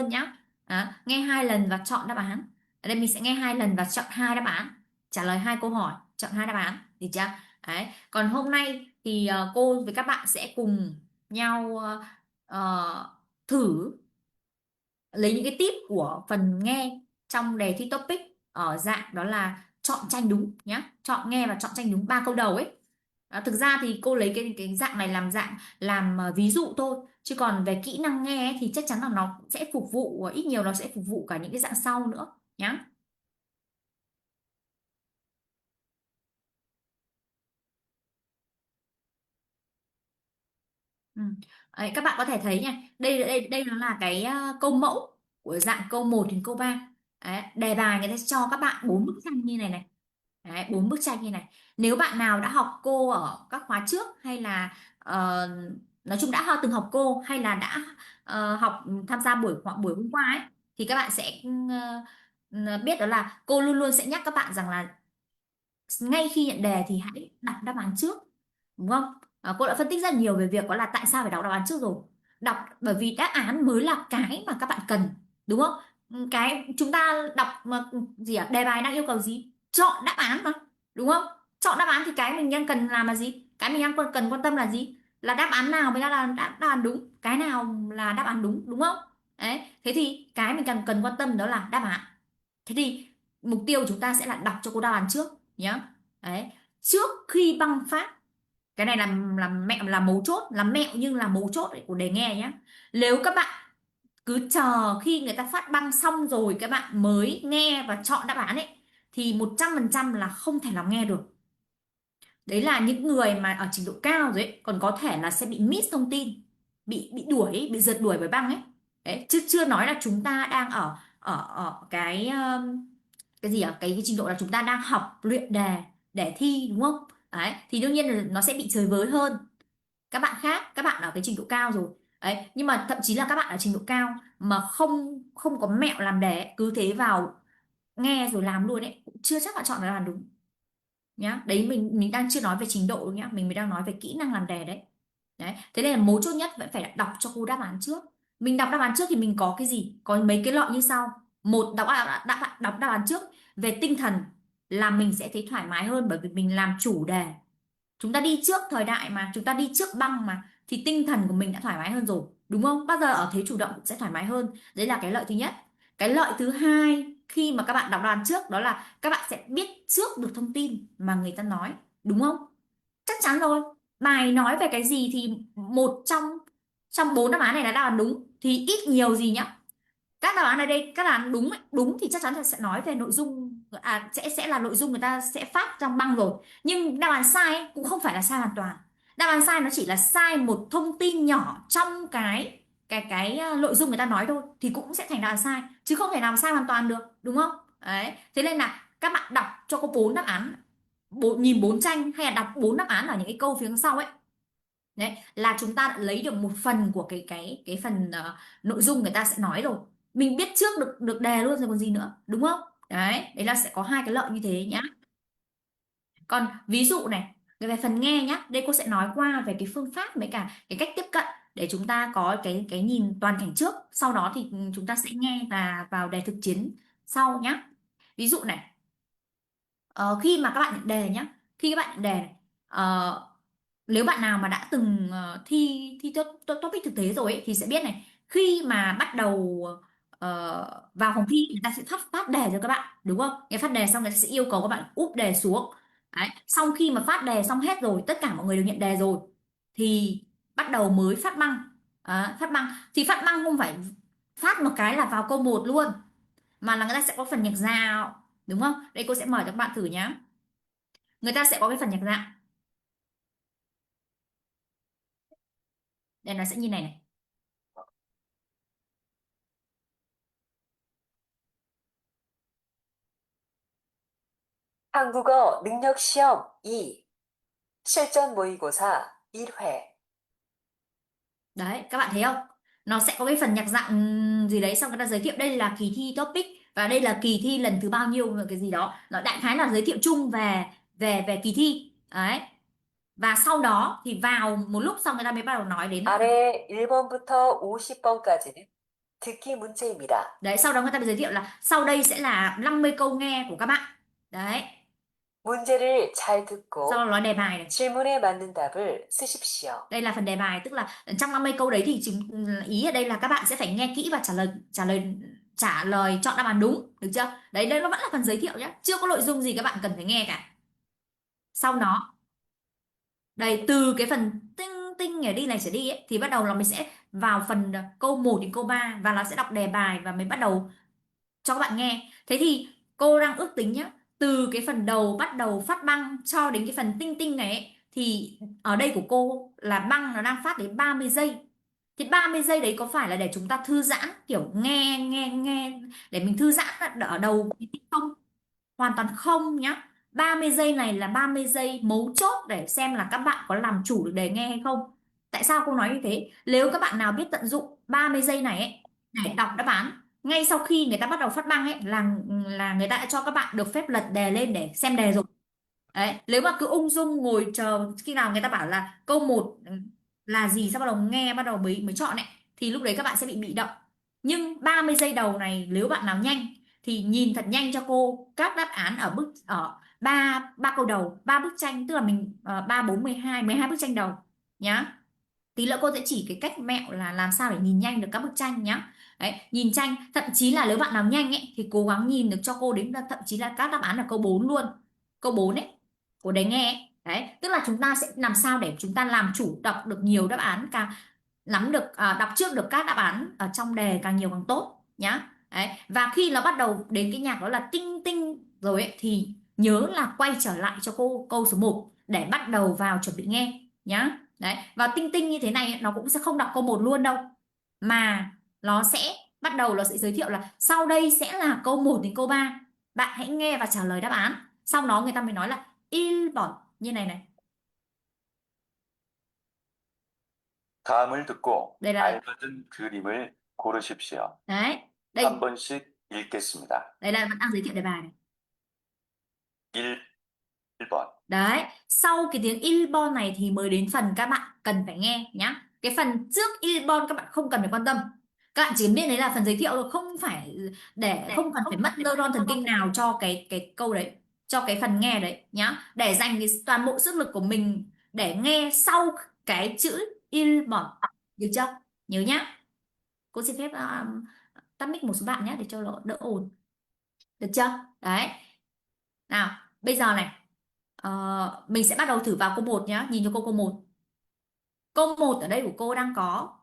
nhá. Nghe 2 lần và chọn đáp án. Ở đây mình sẽ nghe 2 lần và chọn 2 đáp án, trả lời 2 câu hỏi, chọn 2 đáp án, được chưa? Đấy, còn hôm nay thì cô với các bạn sẽ cùng nhau thử lấy những cái tip của phần nghe trong đề thi topic ở dạng đó là chọn tranh đúng nhá, chọn nghe và chọn tranh đúng 3 câu đầu ấy. Thực ra thì cô lấy cái dạng này làm dạng làm ví dụ thôi, chứ còn về kỹ năng nghe ấy, thì chắc chắn là nó sẽ phục vụ ít nhiều, nó sẽ phục vụ cả những cái dạng sau nữa nhá. Ừ. Đấy, các bạn có thể thấy nha, đây nó là cái câu mẫu của dạng câu 1 đến câu 3. Đấy, đề bài người ta sẽ cho các bạn 4 bức tranh như này này. Đấy, 4 bức tranh như này. Nếu bạn nào đã học cô ở các khóa trước, hay là nói chung từng học cô, hay là đã tham gia buổi hôm qua ấy, thì các bạn sẽ biết đó là cô luôn luôn sẽ nhắc các bạn rằng là ngay khi nhận đề thì hãy đọc đáp án trước, đúng không? Cô đã phân tích rất nhiều về việc đó là tại sao phải đọc đáp án trước rồi. Đọc bởi vì đáp án mới là cái mà các bạn cần, đúng không? Cái chúng ta đọc mà gì đề bài đang yêu cầu gì, chọn đáp án mà, đúng không? Chọn đáp án thì cái mình đang cần làm là gì, cái mình đang cần quan tâm là gì, là đáp án nào mới là đáp án đúng, cái nào là đáp án đúng, đúng không? Đấy, thế thì cái mình cần cần quan tâm đó là đáp án. Thế thì mục tiêu của chúng ta sẽ là đọc cho cô đáp án trước nhá. Đấy, trước khi băng phát. Cái này là mẹo, là mấu chốt, là mẹo nhưng là mấu chốt của đề nghe nhá. Nếu các bạn cứ chờ khi người ta phát băng xong rồi các bạn mới nghe và chọn đáp án ấy, thì 100% là không thể nào nghe được. Đấy là những người mà ở trình độ cao rồi ấy, còn có thể là sẽ bị miss thông tin, bị đuổi, bị rượt đuổi bởi băng ấy. Đấy, chứ chưa nói là chúng ta đang ở cái gì cái trình độ là chúng ta đang học luyện đề để thi, đúng không? Đấy thì đương nhiên là nó sẽ bị chơi với hơn các bạn khác, các bạn ở cái trình độ cao rồi. Đấy, nhưng mà thậm chí là các bạn ở trình độ cao mà không không có mẹo làm đề, cứ thế vào nghe rồi làm luôn ấy, cũng chưa chắc bạn chọn được làm đúng nhá. Đấy, mình đang chưa nói về trình độ nhá, mình mới đang nói về kỹ năng làm đề đấy. Đấy, thế nên là mấu chốt nhất vẫn phải đọc cho cô đáp án trước. Mình đọc đáp án trước thì mình có cái gì, có mấy cái lợi như sau. Một, đọc đáp án trước về tinh thần là mình sẽ thấy thoải mái hơn, bởi vì mình làm chủ đề. Chúng ta đi trước thời đại mà, chúng ta đi trước băng mà, thì tinh thần của mình đã thoải mái hơn rồi, đúng không? Bao giờ ở thế chủ động cũng sẽ thoải mái hơn. Đấy là cái lợi thứ nhất. Cái lợi thứ hai khi mà các bạn đọc đoán trước đó là các bạn sẽ biết trước được thông tin mà người ta nói, đúng không? Chắc chắn rồi, bài nói về cái gì thì một trong trong 4 đáp án này là đáp án đúng, thì ít nhiều gì nhá, các đáp án ở đây, các đáp án đúng ấy, đúng thì chắc chắn là sẽ nói về nội dung, sẽ là nội dung người ta sẽ phát trong băng rồi. Nhưng đáp án sai ấy, cũng không phải là sai hoàn toàn. Đáp án sai nó chỉ là sai một thông tin nhỏ trong cái nội dung người ta nói thôi, thì cũng sẽ thành đáp án sai, chứ không thể nào sai hoàn toàn được, đúng không? Đấy, thế nên là các bạn đọc cho có 4 đáp án, nhìn 4 tranh, hay là đọc 4 đáp án ở những cái câu phía sau ấy. Đấy là chúng ta đã lấy được một phần của cái phần nội dung người ta sẽ nói rồi, mình biết trước được được đề luôn rồi còn gì nữa, đúng không? Đấy, đấy là sẽ có 2 cái lợi như thế nhá. Còn ví dụ này, về phần nghe nhá, đây cô sẽ nói qua về cái phương pháp với cả cái cách tiếp cận để chúng ta có cái nhìn toàn cảnh trước, sau đó thì chúng ta sẽ nghe và vào đề thực chiến sau nhá. Ví dụ này, khi mà các bạn nhận đề nhá, khi các bạn nhận đề này, ờ, nếu bạn nào mà đã từng thi topic thực tế rồi ấy, thì sẽ biết này, khi mà bắt đầu vào phòng thi người ta sẽ phát phát đề cho các bạn, đúng không? Người phát đề xong người ta sẽ yêu cầu các bạn úp đề xuống. Đấy, sau khi mà phát đề xong hết rồi, tất cả mọi người đều nhận đề rồi, thì bắt đầu mới phát băng. Phát băng thì phát băng không phải phát một cái là vào câu 1 luôn, mà là người ta sẽ có phần nhạc dạo, đúng không? Đây cô sẽ mời các bạn thử nhá. Người ta sẽ có cái phần nhạc dạo, đây nó sẽ như này này. 한국어 능력 시험 2, 실전 모의고사 1회. Đấy, các bạn thấy không? Nó sẽ có cái phần nhạc dạo gì đấy, xong người ta giới thiệu đây là kỳ thi topic và đây là kỳ thi lần thứ bao nhiêu, và cái gì đó. Nó đại khái là giới thiệu chung về về kỳ thi. Đấy. Và sau đó thì vào một lúc sau người ta mới bắt đầu nói đến 아래 1번부터 50번까지는 듣기 문제입니다. Đấy, sau đó người ta mới giới thiệu là sau đây sẽ là 50 câu nghe của các bạn. Đấy, 문제를 잘 sau đó 듣고 nói đề bài này. 질문에 맞는 답을 쓰십시오. Đây là phần đề bài, tức là trong 50 câu đấy thì ý ở đây là các bạn sẽ phải nghe kỹ và trả lời chọn đáp án đúng, được chưa? Đấy, đây nó vẫn là phần giới thiệu nhé, chưa có nội dung gì các bạn cần phải nghe cả. Sau đó, đây từ cái phần tinh tinh nhảy đi này trở đi ấy, thì bắt đầu là mình sẽ vào phần câu 1 đến câu 3 và nó sẽ đọc đề bài và mình bắt đầu cho các bạn nghe. Thế thì cô đang ước tính nhá, từ cái phần đầu bắt đầu phát băng cho đến cái phần tinh tinh này ấy, thì ở đây của cô là băng nó đang phát đến 30 giây. Thì 30 giây đấy có phải là để chúng ta thư giãn kiểu nghe nghe nghe để mình thư giãn ở đầu không? Hoàn toàn không nhá. 30 giây này là 30 giây mấu chốt để xem là các bạn có làm chủ được đề nghe hay không. Tại sao cô nói như thế? Nếu các bạn nào biết tận dụng 30 giây này ấy, để đọc đáp án, ngay sau khi người ta bắt đầu phát băng ấy là người ta đã cho các bạn được phép lật đề lên để xem đề rồi. Đấy, nếu mà cứ ung dung ngồi chờ khi nào người ta bảo là câu một là gì, sao bắt đầu nghe bắt đầu mới mới chọn ấy, thì lúc đấy các bạn sẽ bị động. Nhưng 30 giây đầu này nếu bạn nào nhanh thì nhìn thật nhanh cho cô các đáp án ở ba ba câu đầu, ba bức tranh, tức là mình 3 4 12 bức tranh đầu nhá. Tí nữa cô sẽ chỉ cái cách mẹo là làm sao để nhìn nhanh được các bức tranh nhá. Đấy, nhìn tranh, thậm chí là nếu bạn nào nhanh ấy thì cố gắng nhìn được cho cô đến thậm chí là các đáp án là câu 4 luôn. Câu 4 ấy của đề nghe ấy. Đấy, tức là chúng ta sẽ làm sao để chúng ta làm chủ đọc được nhiều đáp án, càng nắm được đọc trước được các đáp án ở trong đề càng nhiều càng tốt nhá. Đấy, và khi nó bắt đầu đến cái nhạc đó là tinh tinh rồi ấy, thì nhớ là quay trở lại cho cô câu số 1 để bắt đầu vào chuẩn bị nghe nhá. Đấy, và tinh tinh như thế này ấy, nó cũng sẽ không đọc câu 1 luôn đâu, mà nó sẽ bắt đầu nó sẽ giới thiệu là sau đây sẽ là câu 1 đến câu 3, bạn hãy nghe và trả lời đáp án. Sau đó người ta mới nói là 1번 như này này. 다음을 듣고 Đây là đây. 알맞은 그림을 고르십시오. Đấy, 한 đây 번씩 읽겠습니다. đây là vẫn đang giới thiệu đề bài này. 1번. Đấy, sau cái tiếng 1번 này thì mới đến phần các bạn cần phải nghe nhá. Cái phần trước 1번 các bạn không cần phải quan tâm. Các bạn chỉ biết đấy là phần giới thiệu thôi, không phải để không cần phải mất neuron thần kinh nào cho cái câu đấy, cho cái phần nghe đấy nhá. Để dành cái toàn bộ sức lực của mình để nghe sau cái chữ 1번. Được chưa? Nhớ nhá. Cô xin phép tắt mic một số bạn nhé để cho nó đỡ ồn. Được chưa? Đấy. Nào, bây giờ này, mình sẽ bắt đầu thử vào câu một nhá, nhìn cho câu một. Câu một ở đây của cô đang có,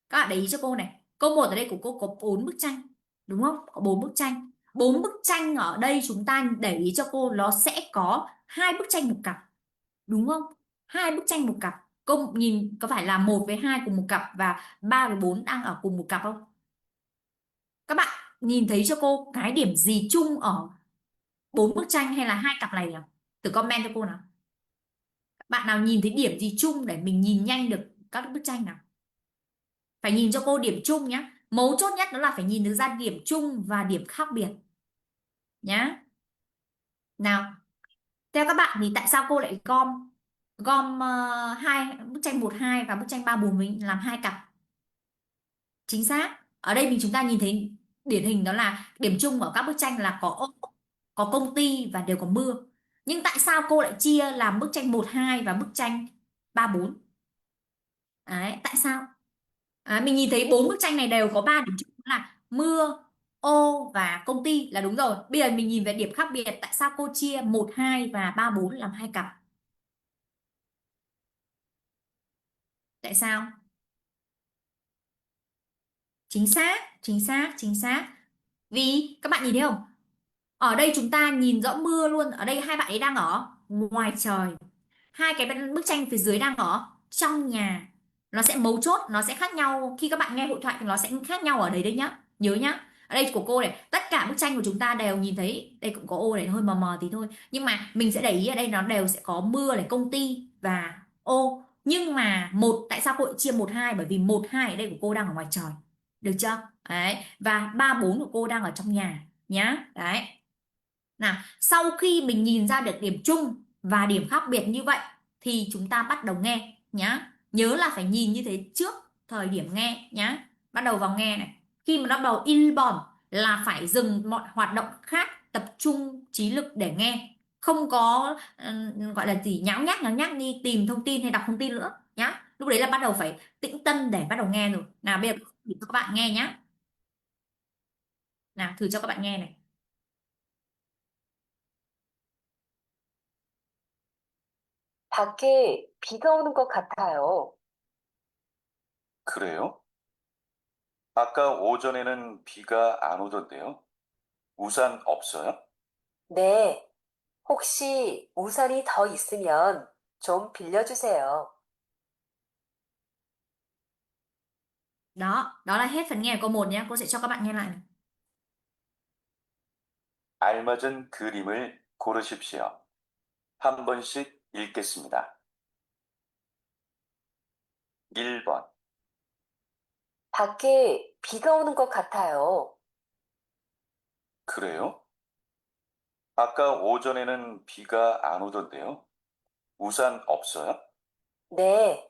các bạn để ý cho cô này. Câu một ở đây của cô có 4 bức tranh, đúng không? Có 4 bức tranh. 4 bức tranh ở đây chúng ta để ý cho cô nó sẽ có 2 bức tranh một cặp, đúng không? 2 bức tranh một cặp. Cô nhìn có phải là 1 với 2 cùng một cặp và 3 với 4 đang ở cùng một cặp không? Các bạn nhìn thấy cho cô cái điểm gì chung ở 4 bức tranh hay là 2 cặp này nhỉ? Thử comment cho cô nào. Bạn nào nhìn thấy điểm gì chung để mình nhìn nhanh được các bức tranh nào? Phải nhìn cho cô điểm chung nhá. Mấu chốt nhất đó là phải nhìn được ra điểm chung và điểm khác biệt nhá. Nào, theo các bạn thì tại sao cô lại gom gom 2 bức tranh 1 2 và bức tranh 3 4 mình làm 2 cặp? Chính xác. Ở đây chúng ta nhìn thấy điển hình đó là điểm chung ở các bức tranh là có ô, có công ty và đều có mưa. Nhưng tại sao cô lại chia làm bức tranh 1 2 và bức tranh 3 4? Đấy, tại sao? Mình nhìn thấy 4 bức tranh này đều có 3 điểm chung là mưa, ô và công ty là đúng rồi. Bây giờ mình nhìn về điểm khác biệt, tại sao cô chia 1 2 và 3 4 làm 2 cặp? Tại sao? Chính xác, chính xác, chính xác. Vì các bạn nhìn thấy không? Ở đây chúng ta nhìn rõ mưa luôn. Ở đây hai bạn ấy đang ở ngoài trời. Hai cái bức tranh phía dưới đang ở trong nhà. Nó sẽ mấu chốt, nó sẽ khác nhau. Khi các bạn nghe hội thoại thì nó sẽ khác nhau ở đấy đấy nhá. Nhớ nhá. Ở đây của cô này, tất cả bức tranh của chúng ta đều nhìn thấy. Đây cũng có ô này, hơi mờ mờ tí thôi. Nhưng mà mình sẽ để ý ở đây nó đều sẽ có mưa này, công ty và ô. Nhưng mà tại sao cô lại chia 1 2? Bởi vì 1 2 ở đây của cô đang ở ngoài trời. Được chưa? Đấy. Và 3 4 của cô đang ở trong nhà nhá. Đấy. Nào, sau khi mình nhìn ra được điểm chung và điểm khác biệt như vậy thì chúng ta bắt đầu nghe nhá. nhớ là phải nhìn như thế trước thời điểm nghe nhá. Bắt đầu vào nghe này, khi mà nó bắt đầu 1번 là phải dừng mọi hoạt động khác, tập trung trí lực để nghe, không có gọi là gì nhão nhác đi tìm thông tin hay đọc thông tin nữa nhá. Lúc đấy là bắt đầu phải tĩnh tâm để bắt đầu nghe rồi. Nào bây giờ thử cho các bạn nghe nhá. Nào thử cho các bạn nghe này. 밖에 비가 오는 것 같아요. 그래요? 아까 오전에는 비가 안 오던데요. 우산 없어요? 네, 혹시 우산이 더 있으면 좀 빌려주세요. Đó là hết phần nghe của câu 1 nhé. Cô sẽ cho các bạn nghe lại này. 알맞은 그림을 고르십시오. 한 번씩 읽겠습니다. 1번, 밖에 비가 오는 것 같아요. 그래요? 아까 오전에는 비가 안 오던데요. 우산 없어요? 네,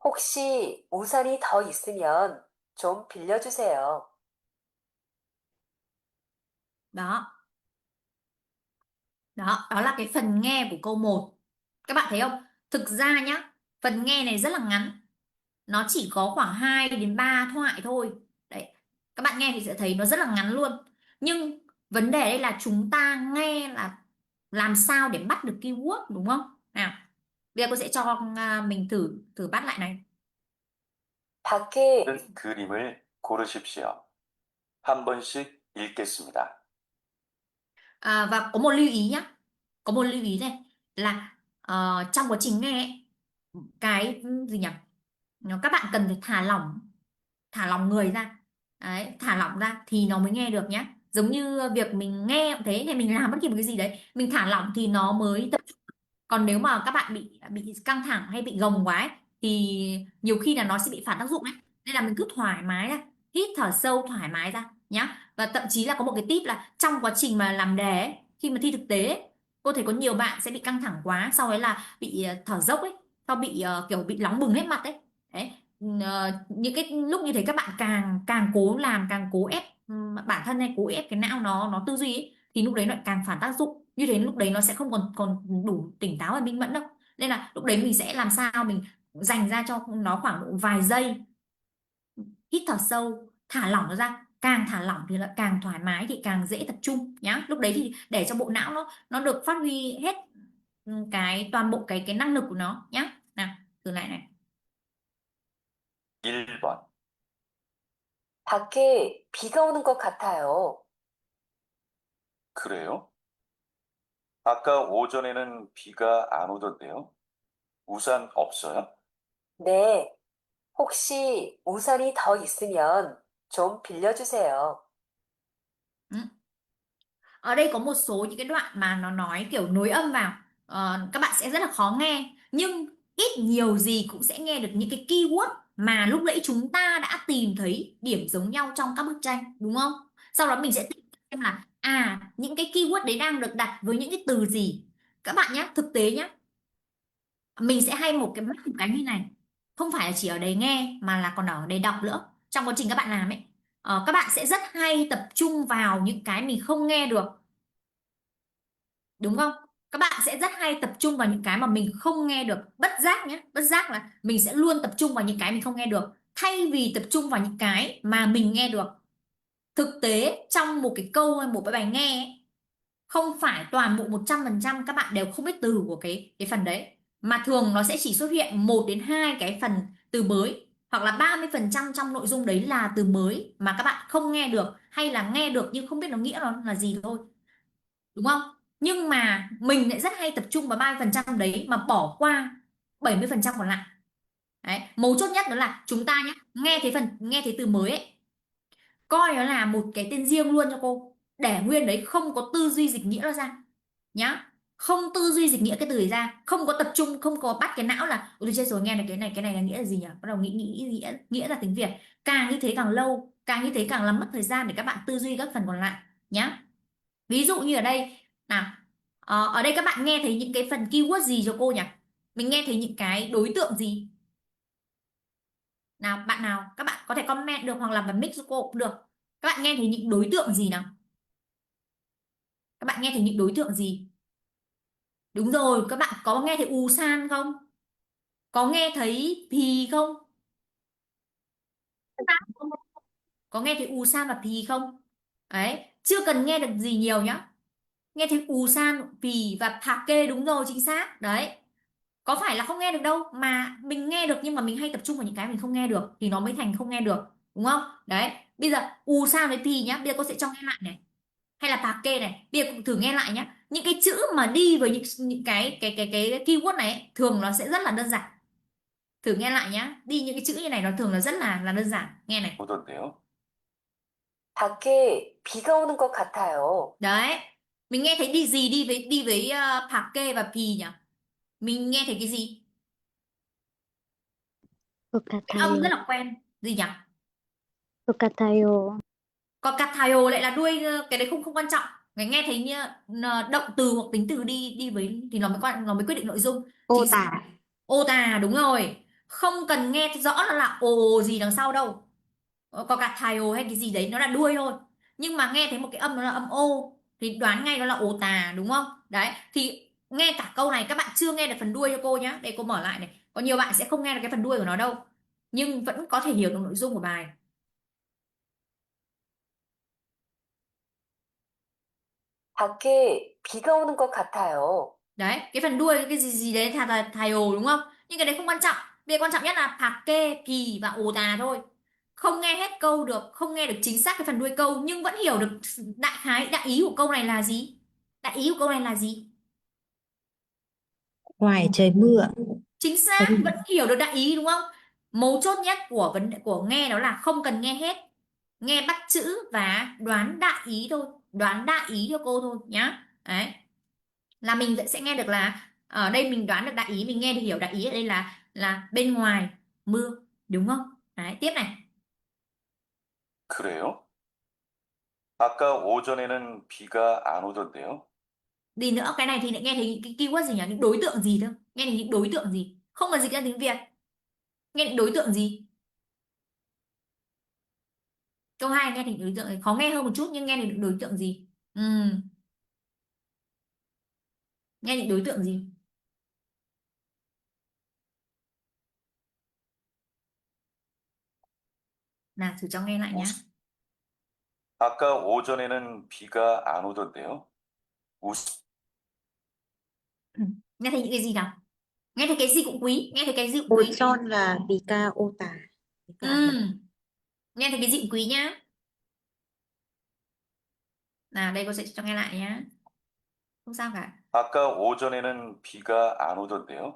혹시 우산이 더 있으면 좀 빌려주세요. Đó, đó là cái phần nghe của câu 1. Các bạn thấy không? Thực ra nhá, phần nghe này rất là ngắn. Nó chỉ có khoảng 2 đến 3 thoại thôi. Đấy. Các bạn nghe thì sẽ thấy nó rất là ngắn luôn. Nhưng vấn đề đây là chúng ta nghe là làm sao để bắt được keyword đúng không? Nào, bây giờ cô sẽ cho mình thử thử bắt lại này. 밖에, 큰 그림을 고르십시오. 한 번씩 읽겠습니다. Và có một lưu ý nhá, có một lưu ý này là trong quá trình nghe ấy, cái gì nhỉ, các bạn cần phải thả lỏng người ra. Đấy, thả lỏng ra thì nó mới nghe được nhá. Giống như việc mình nghe cũng thế, thì mình làm bất kỳ một cái gì đấy mình thả lỏng thì nó mới tập. Còn nếu mà các bạn bị căng thẳng hay bị gồng quá ấy, thì nhiều khi là nó sẽ bị phản tác dụng ấy. Nên là mình cứ thoải mái ra, hít thở sâu thoải mái ra nhá. Và thậm chí là có một cái tip là trong quá trình mà làm đề ấy, khi mà thi thực tế ấy, cô thấy có nhiều bạn sẽ bị căng thẳng quá, sau đấy là bị thở dốc ấy, sau bị kiểu bị nóng bừng hết mặt ấy. Đấy. Những cái lúc như thế các bạn càng càng cố làm, càng cố ép bản thân hay cố ép cái não nó tư duy ấy, thì lúc đấy nó lại càng phản tác dụng. Như thế lúc đấy nó sẽ không còn còn đủ tỉnh táo và minh mẫn đâu. Nên là lúc đấy mình sẽ làm sao mình dành ra cho nó khoảng độ vài giây, hít thở sâu, thả lỏng nó ra, càng thả lỏng thì là càng thoải mái, thì càng dễ tập trung nhá. Lúc đấy thì để cho bộ não nó được phát huy hết cái toàn bộ cái năng lực của nó nhá. Nào thử lại này. 1번, 밖에 비가 오는 것 같아요. 그래요? 아까 오전에는 비가 안 오던데요. 우산 없어요? 네, 혹시 우산이 더 있으면 좀 빌려주세요. Ừ. Ở đây có một số những cái đoạn mà nó nói kiểu nối âm vào. Các bạn sẽ rất là khó nghe, nhưng ít nhiều gì cũng sẽ nghe được những cái keyword mà lúc nãy chúng ta đã tìm thấy điểm giống nhau trong các bức tranh đúng không? Sau đó mình sẽ tìm xem là những cái keyword đấy đang được đặt với những cái từ gì. Các bạn nhé, thực tế nhé, mình sẽ hay một cái như này, không phải là chỉ ở đây nghe mà là còn ở đây đọc nữa. Trong quá trình các bạn làm ấy, các bạn sẽ rất hay tập trung vào những cái mình không nghe được đúng không? Các bạn sẽ rất hay tập trung vào những cái mà mình không nghe được, bất giác nhé, bất giác là mình sẽ luôn tập trung vào những cái mình không nghe được thay vì tập trung vào những cái mà mình nghe được. Thực tế trong một cái câu hay một cái bài nghe ấy, không phải toàn bộ 100% các bạn đều không biết từ của cái phần đấy, mà thường nó sẽ chỉ xuất hiện 1 đến 2 cái phần từ mới, hoặc là 30% trong nội dung đấy là từ mới mà các bạn không nghe được, hay là nghe được nhưng không biết nó nghĩa nó là gì thôi, đúng không? Nhưng mà mình lại rất hay tập trung vào 30% đấy mà bỏ qua 70% còn lại. Đấy, mấu chốt nhất đó là chúng ta nhé, nghe thấy từ mới ấy, coi nó là một cái tên riêng luôn cho cô, để nguyên đấy, không có tư duy dịch nghĩa nó ra nhá. Không tư duy dịch nghĩa cái từ ấy ra, không có tập trung, không có bắt cái não là ôi chết rồi, nghe này, cái này là nghĩa là gì nhỉ, bắt đầu nghĩ nghĩa ra tiếng Việt. Càng như thế càng lâu, càng như thế càng làm mất thời gian để các bạn tư duy các phần còn lại nhá. Ví dụ như ở đây nào, ở đây các bạn nghe thấy những cái phần keyword gì cho cô nhỉ? Mình nghe thấy những cái đối tượng gì? Nào, các bạn có thể comment được hoặc là bấm mic giúp cô cũng được. Các bạn nghe thấy những đối tượng gì nào? Các bạn nghe thấy những đối tượng gì? Đúng rồi, các bạn có nghe thấy Usan không? Có nghe thấy Pì không? Có nghe thấy Usan và Pì không? Đấy, chưa cần nghe được gì nhiều nhá. Nghe thấy Usan, Pì và Pake, đúng rồi, chính xác. Đấy. Có phải là không nghe được đâu, mà mình nghe được nhưng mà mình hay tập trung vào những cái mình không nghe được thì nó mới thành không nghe được, đúng không? Đấy, bây giờ Usan với Pì nhá, bây giờ cô sẽ cho nghe lại này. Hay là Pake này, bây giờ cũng thử nghe lại nhá. Những cái chữ mà đi với những cái keyword này ấy, thường nó sẽ rất là đơn giản. Thử nghe lại nhá, đi những cái chữ như này nó thường là rất là đơn giản, nghe này. 오던데요. 밖에 비가 오는 것 같아요. Đấy, mình nghe thấy đi gì, đi với Pake và Pì nhỉ. Mình nghe thấy cái gì? 것 Cái âm rất 같아요. là quen, gì nhỉ? 것 같아요. Còn Kathayo lại là đuôi, cái đấy không không quan trọng. Người nghe thấy như động từ hoặc tính từ đi đi với thì nó mới quyết định nội dung. Ô Chính xác. tả. Ô tà, đúng rồi. Không cần nghe rõ là ồ gì đằng sau đâu. Có Kathayo hay cái gì đấy nó là đuôi thôi. Nhưng mà nghe thấy một cái âm nó là âm ô thì đoán ngay nó là ồ tà, đúng không? Đấy, thì nghe cả câu này các bạn chưa nghe được phần đuôi cho cô nhá. Để cô mở lại này. Có nhiều bạn sẽ không nghe được cái phần đuôi của nó đâu. Nhưng vẫn có thể hiểu được nội dung của bài. 밖에 비가 오는 것 같아요. Đấy, cái phần đuôi cái gì gì đấy là thài ồ, đúng không? Nhưng cái đấy không quan trọng. Bây giờ quan trọng nhất là phạc kê pì và ồ tà thôi. Không nghe hết câu được, không nghe được chính xác cái phần đuôi câu, nhưng vẫn hiểu được đại khái, đại ý của câu này là gì. Đại ý của câu này là gì? Ngoài trời mưa. Chính Có xác, gì? vẫn hiểu được đại ý, đúng không? Mấu chốt nhất của vấn đề của nghe đó là không cần nghe hết, nghe bắt chữ và đoán đại ý thôi, đoán đại ý cho cô thôi nhá. Đấy, là mình sẽ nghe được là ở đây mình đoán được đại ý, mình nghe được hiểu đại ý ở đây là bên ngoài mưa, đúng không? Đấy, tiếp này. 그래요? 아까 오전에는 비가 안 오던데요. Gì nữa, cái này thì lại nghe thấy những cái keyword gì nhỉ, những đối tượng gì thôi, nghe thấy những đối tượng gì, không cần dịch ra tiếng Việt. Nghe những đối tượng gì? Câu 2 nghe thấy những đối tượng gì? Khó nghe hơn một chút nhưng nghe thấy những đối tượng gì? Nghe những đối tượng gì? Nào thử cho nghe lại nhá. 아까 오전에는 비가 안 오던데요. 우, Nghe thấy những cái gì nào? Nghe thấy cái gì cũng quý, nghe thấy cái gì cũng Ôi quý. son là vì ca ô tả. Vì ca mà. Nghe thấy cái gì cũng quý nhá. Nào đây cô sẽ cho nghe lại nhá, không sao cả. 아까 오전에는 비가 안 오던데요.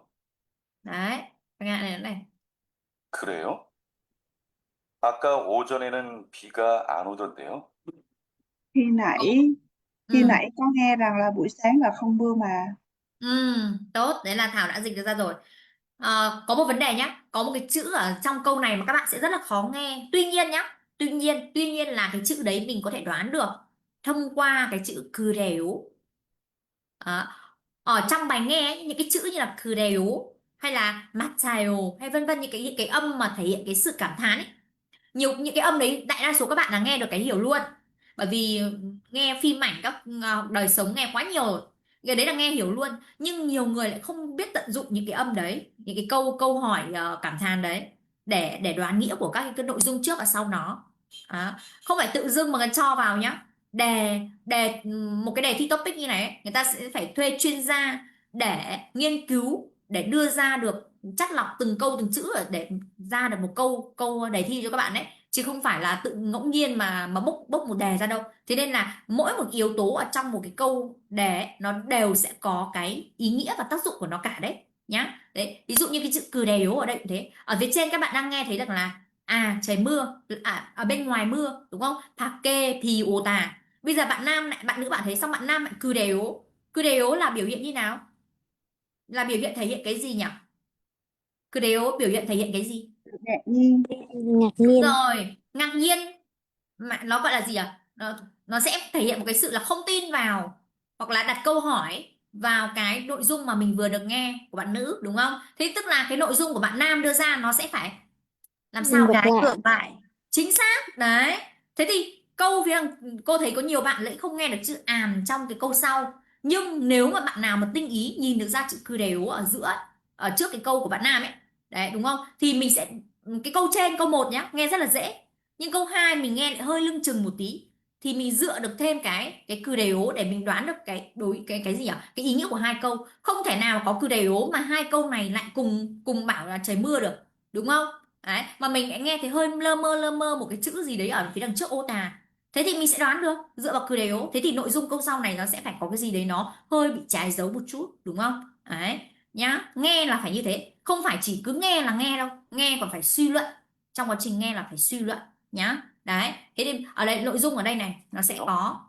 Đấy, cho nghe lại này, này. 그래요? 아까 오전에는 비가 안 오던데요. Khi nãy khi Ừ. nãy có nghe rằng là buổi sáng là không mưa mà. Tốt, đấy là Thảo đã dịch được ra rồi. Có một vấn đề nhá, có một cái chữ ở trong câu này mà các bạn sẽ rất là khó nghe. Tuy nhiên nhá, tuy nhiên là cái chữ đấy mình có thể đoán được thông qua cái chữ cừ đếu. Đó. Ở trong bài nghe ấy, những cái chữ như là cừ đếu hay là matchayo hay vân vân, những cái âm mà thể hiện cái sự cảm thán ấy, nhiều những cái âm đấy đại đa số các bạn là nghe được cái hiểu luôn, bởi vì nghe phim ảnh các đời sống nghe quá nhiều rồi. Cái đấy là nghe hiểu luôn, nhưng nhiều người lại không biết tận dụng những cái âm đấy, những cái câu câu hỏi cảm thán đấy để đoán nghĩa của các cái nội dung trước và sau nó. Đó. Không phải tự dưng mà người cho vào nhá. Đề đề một cái đề thi topic như này ấy, người ta sẽ phải thuê chuyên gia để nghiên cứu, để đưa ra được chắt lọc từng chữ để ra được một câu câu đề thi cho các bạn đấy, chứ không phải là tự ngẫu nhiên mà bốc bốc một đề ra đâu. Thế nên là mỗi một yếu tố ở trong một cái câu đề ấy, nó đều sẽ có cái ý nghĩa và tác dụng của nó cả đấy nhá. Đấy, ví dụ như cái chữ cừ đè yếu ở đây cũng thế. Ở phía trên các bạn đang nghe thấy được là trời mưa, ở bên ngoài mưa, đúng không? Pake thì ồ tà. Bây giờ bạn nam lại bạn nữ bạn thấy xong bạn nam lại cừ đè yếu. Cừ đè yếu là biểu hiện như nào? Là biểu hiện thể hiện cái gì nhỉ? Cừ đè yếu biểu hiện thể hiện cái gì? Ngạc nhiên. Ngạc Đúng nhiên. rồi, ngạc nhiên. Mà nó gọi là gì à? Nó sẽ thể hiện một cái sự là không tin vào hoặc là đặt câu hỏi vào cái nội dung mà mình vừa được nghe của bạn nữ, đúng không? Thế tức là cái nội dung của bạn nam đưa ra nó sẽ phải Làm sao? Ngược Trái lại. ngược lại. Chính xác. Đấy. Thế thì câu phía đằng, cô thấy có nhiều bạn lại không nghe được chữ àm trong cái câu sau. Nhưng nếu mà bạn nào mà tinh ý nhìn được ra chữ cừ đều ở giữa, ở trước cái câu của bạn nam ấy, đấy đúng không? Thì mình sẽ, cái câu trên câu 1 nhá, nghe rất là dễ. Nhưng câu 2 mình nghe lại hơi lưng chừng một tí. Thì mình dựa được thêm cái cừ đều để mình đoán được cái gì nhỉ? Cái ý nghĩa của hai câu. Không thể nào có cừ đều mà hai câu này lại cùng cùng bảo là trời mưa được, đúng không? Đấy, mà mình lại nghe thấy hơi lơ mơ một cái chữ gì đấy ở phía đằng trước ô tà. Thế thì mình sẽ đoán được dựa vào cừ đều. Thế thì nội dung câu sau này nó sẽ phải có cái gì đấy nó hơi bị trái dấu một chút, đúng không? Đấy, nhá. Nghe là phải như thế, không phải chỉ cứ nghe là nghe đâu, nghe còn phải suy luận. Trong quá trình nghe là phải suy luận nhá. Đấy, thế thì ở đây nội dung ở đây này nó sẽ có.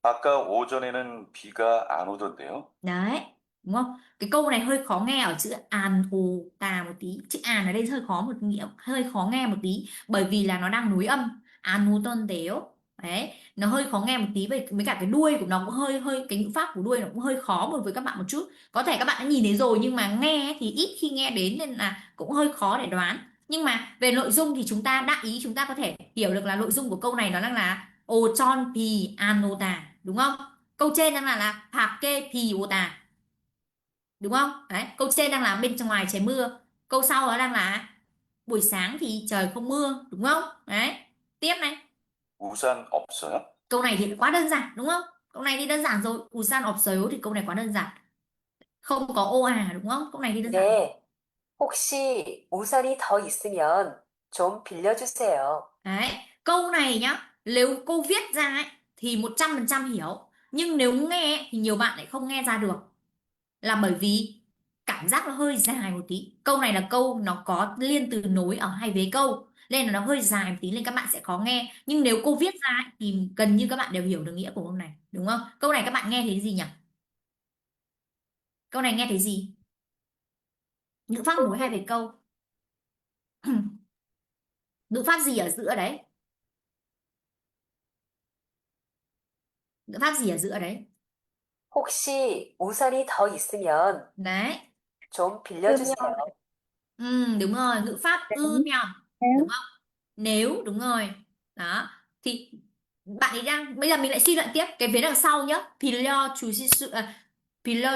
아까 오전에는 비가 안 오던데요. Đấy, đúng không? Cái câu này hơi khó nghe ở chữ àn ồ tà một tí. Chữ àn ở đây hơi khó một nghĩa, hơi khó nghe một tí bởi vì là nó đang nối âm. Àn ồ tôn đéo. Đấy, nó hơi khó nghe một tí với cả cái đuôi của nó cũng hơi hơi cái ngữ pháp của đuôi nó cũng hơi khó một với các bạn một chút. Có thể các bạn đã nhìn thấy rồi nhưng mà nghe ấy thì ít khi nghe đến nên là cũng hơi khó để đoán. Nhưng mà về nội dung thì chúng ta đại ý chúng ta có thể hiểu được là nội dung của câu này nó đang là ồ chon pi an ồ tà, đúng không? Câu trên đang là 밖에 비 오다, đúng không? Đấy, câu trên đang là bên trong ngoài trời mưa, câu sau đó đang là buổi sáng thì trời không mưa, đúng không? Đấy, tiếp này. 우산 없어요? Câu này thì quá đơn giản, đúng không? Câu này thì đơn giản rồi. 우산 없어요 thì câu này quá đơn giản, không có ô à, đúng không? Câu này thì đơn giản. 네. 혹시 우산이 더 있으면 좀 빌려주세요. Đấy, câu này nhá, nếu cô viết ra ấy, thì 100% hiểu, nhưng nếu nghe ấy, thì nhiều bạn lại không nghe ra được, là bởi vì cảm giác nó hơi dài một tí. Câu này là câu nó có liên từ nối ở hai vế câu nên là nó hơi dài một tí nên các bạn sẽ khó nghe, nhưng nếu cô viết ra ấy, thì gần như các bạn đều hiểu được nghĩa của câu này, đúng không? Câu này các bạn nghe thấy gì nhỉ? Câu này nghe thấy gì? Ngữ pháp nối hai vế câu. Ngữ pháp gì ở giữa đấy? Ngữ pháp gì ở giữa đấy? 혹시 우산이 더 있으면 Đấy. 좀 빌려주세요. Đúng rồi, ngữ pháp ư mèo, Nếu đúng không? Nếu, đúng rồi. Đó, thì bạn ấy đang, bây giờ mình lại suy luận tiếp cái vế đằng sau nhá. Pillar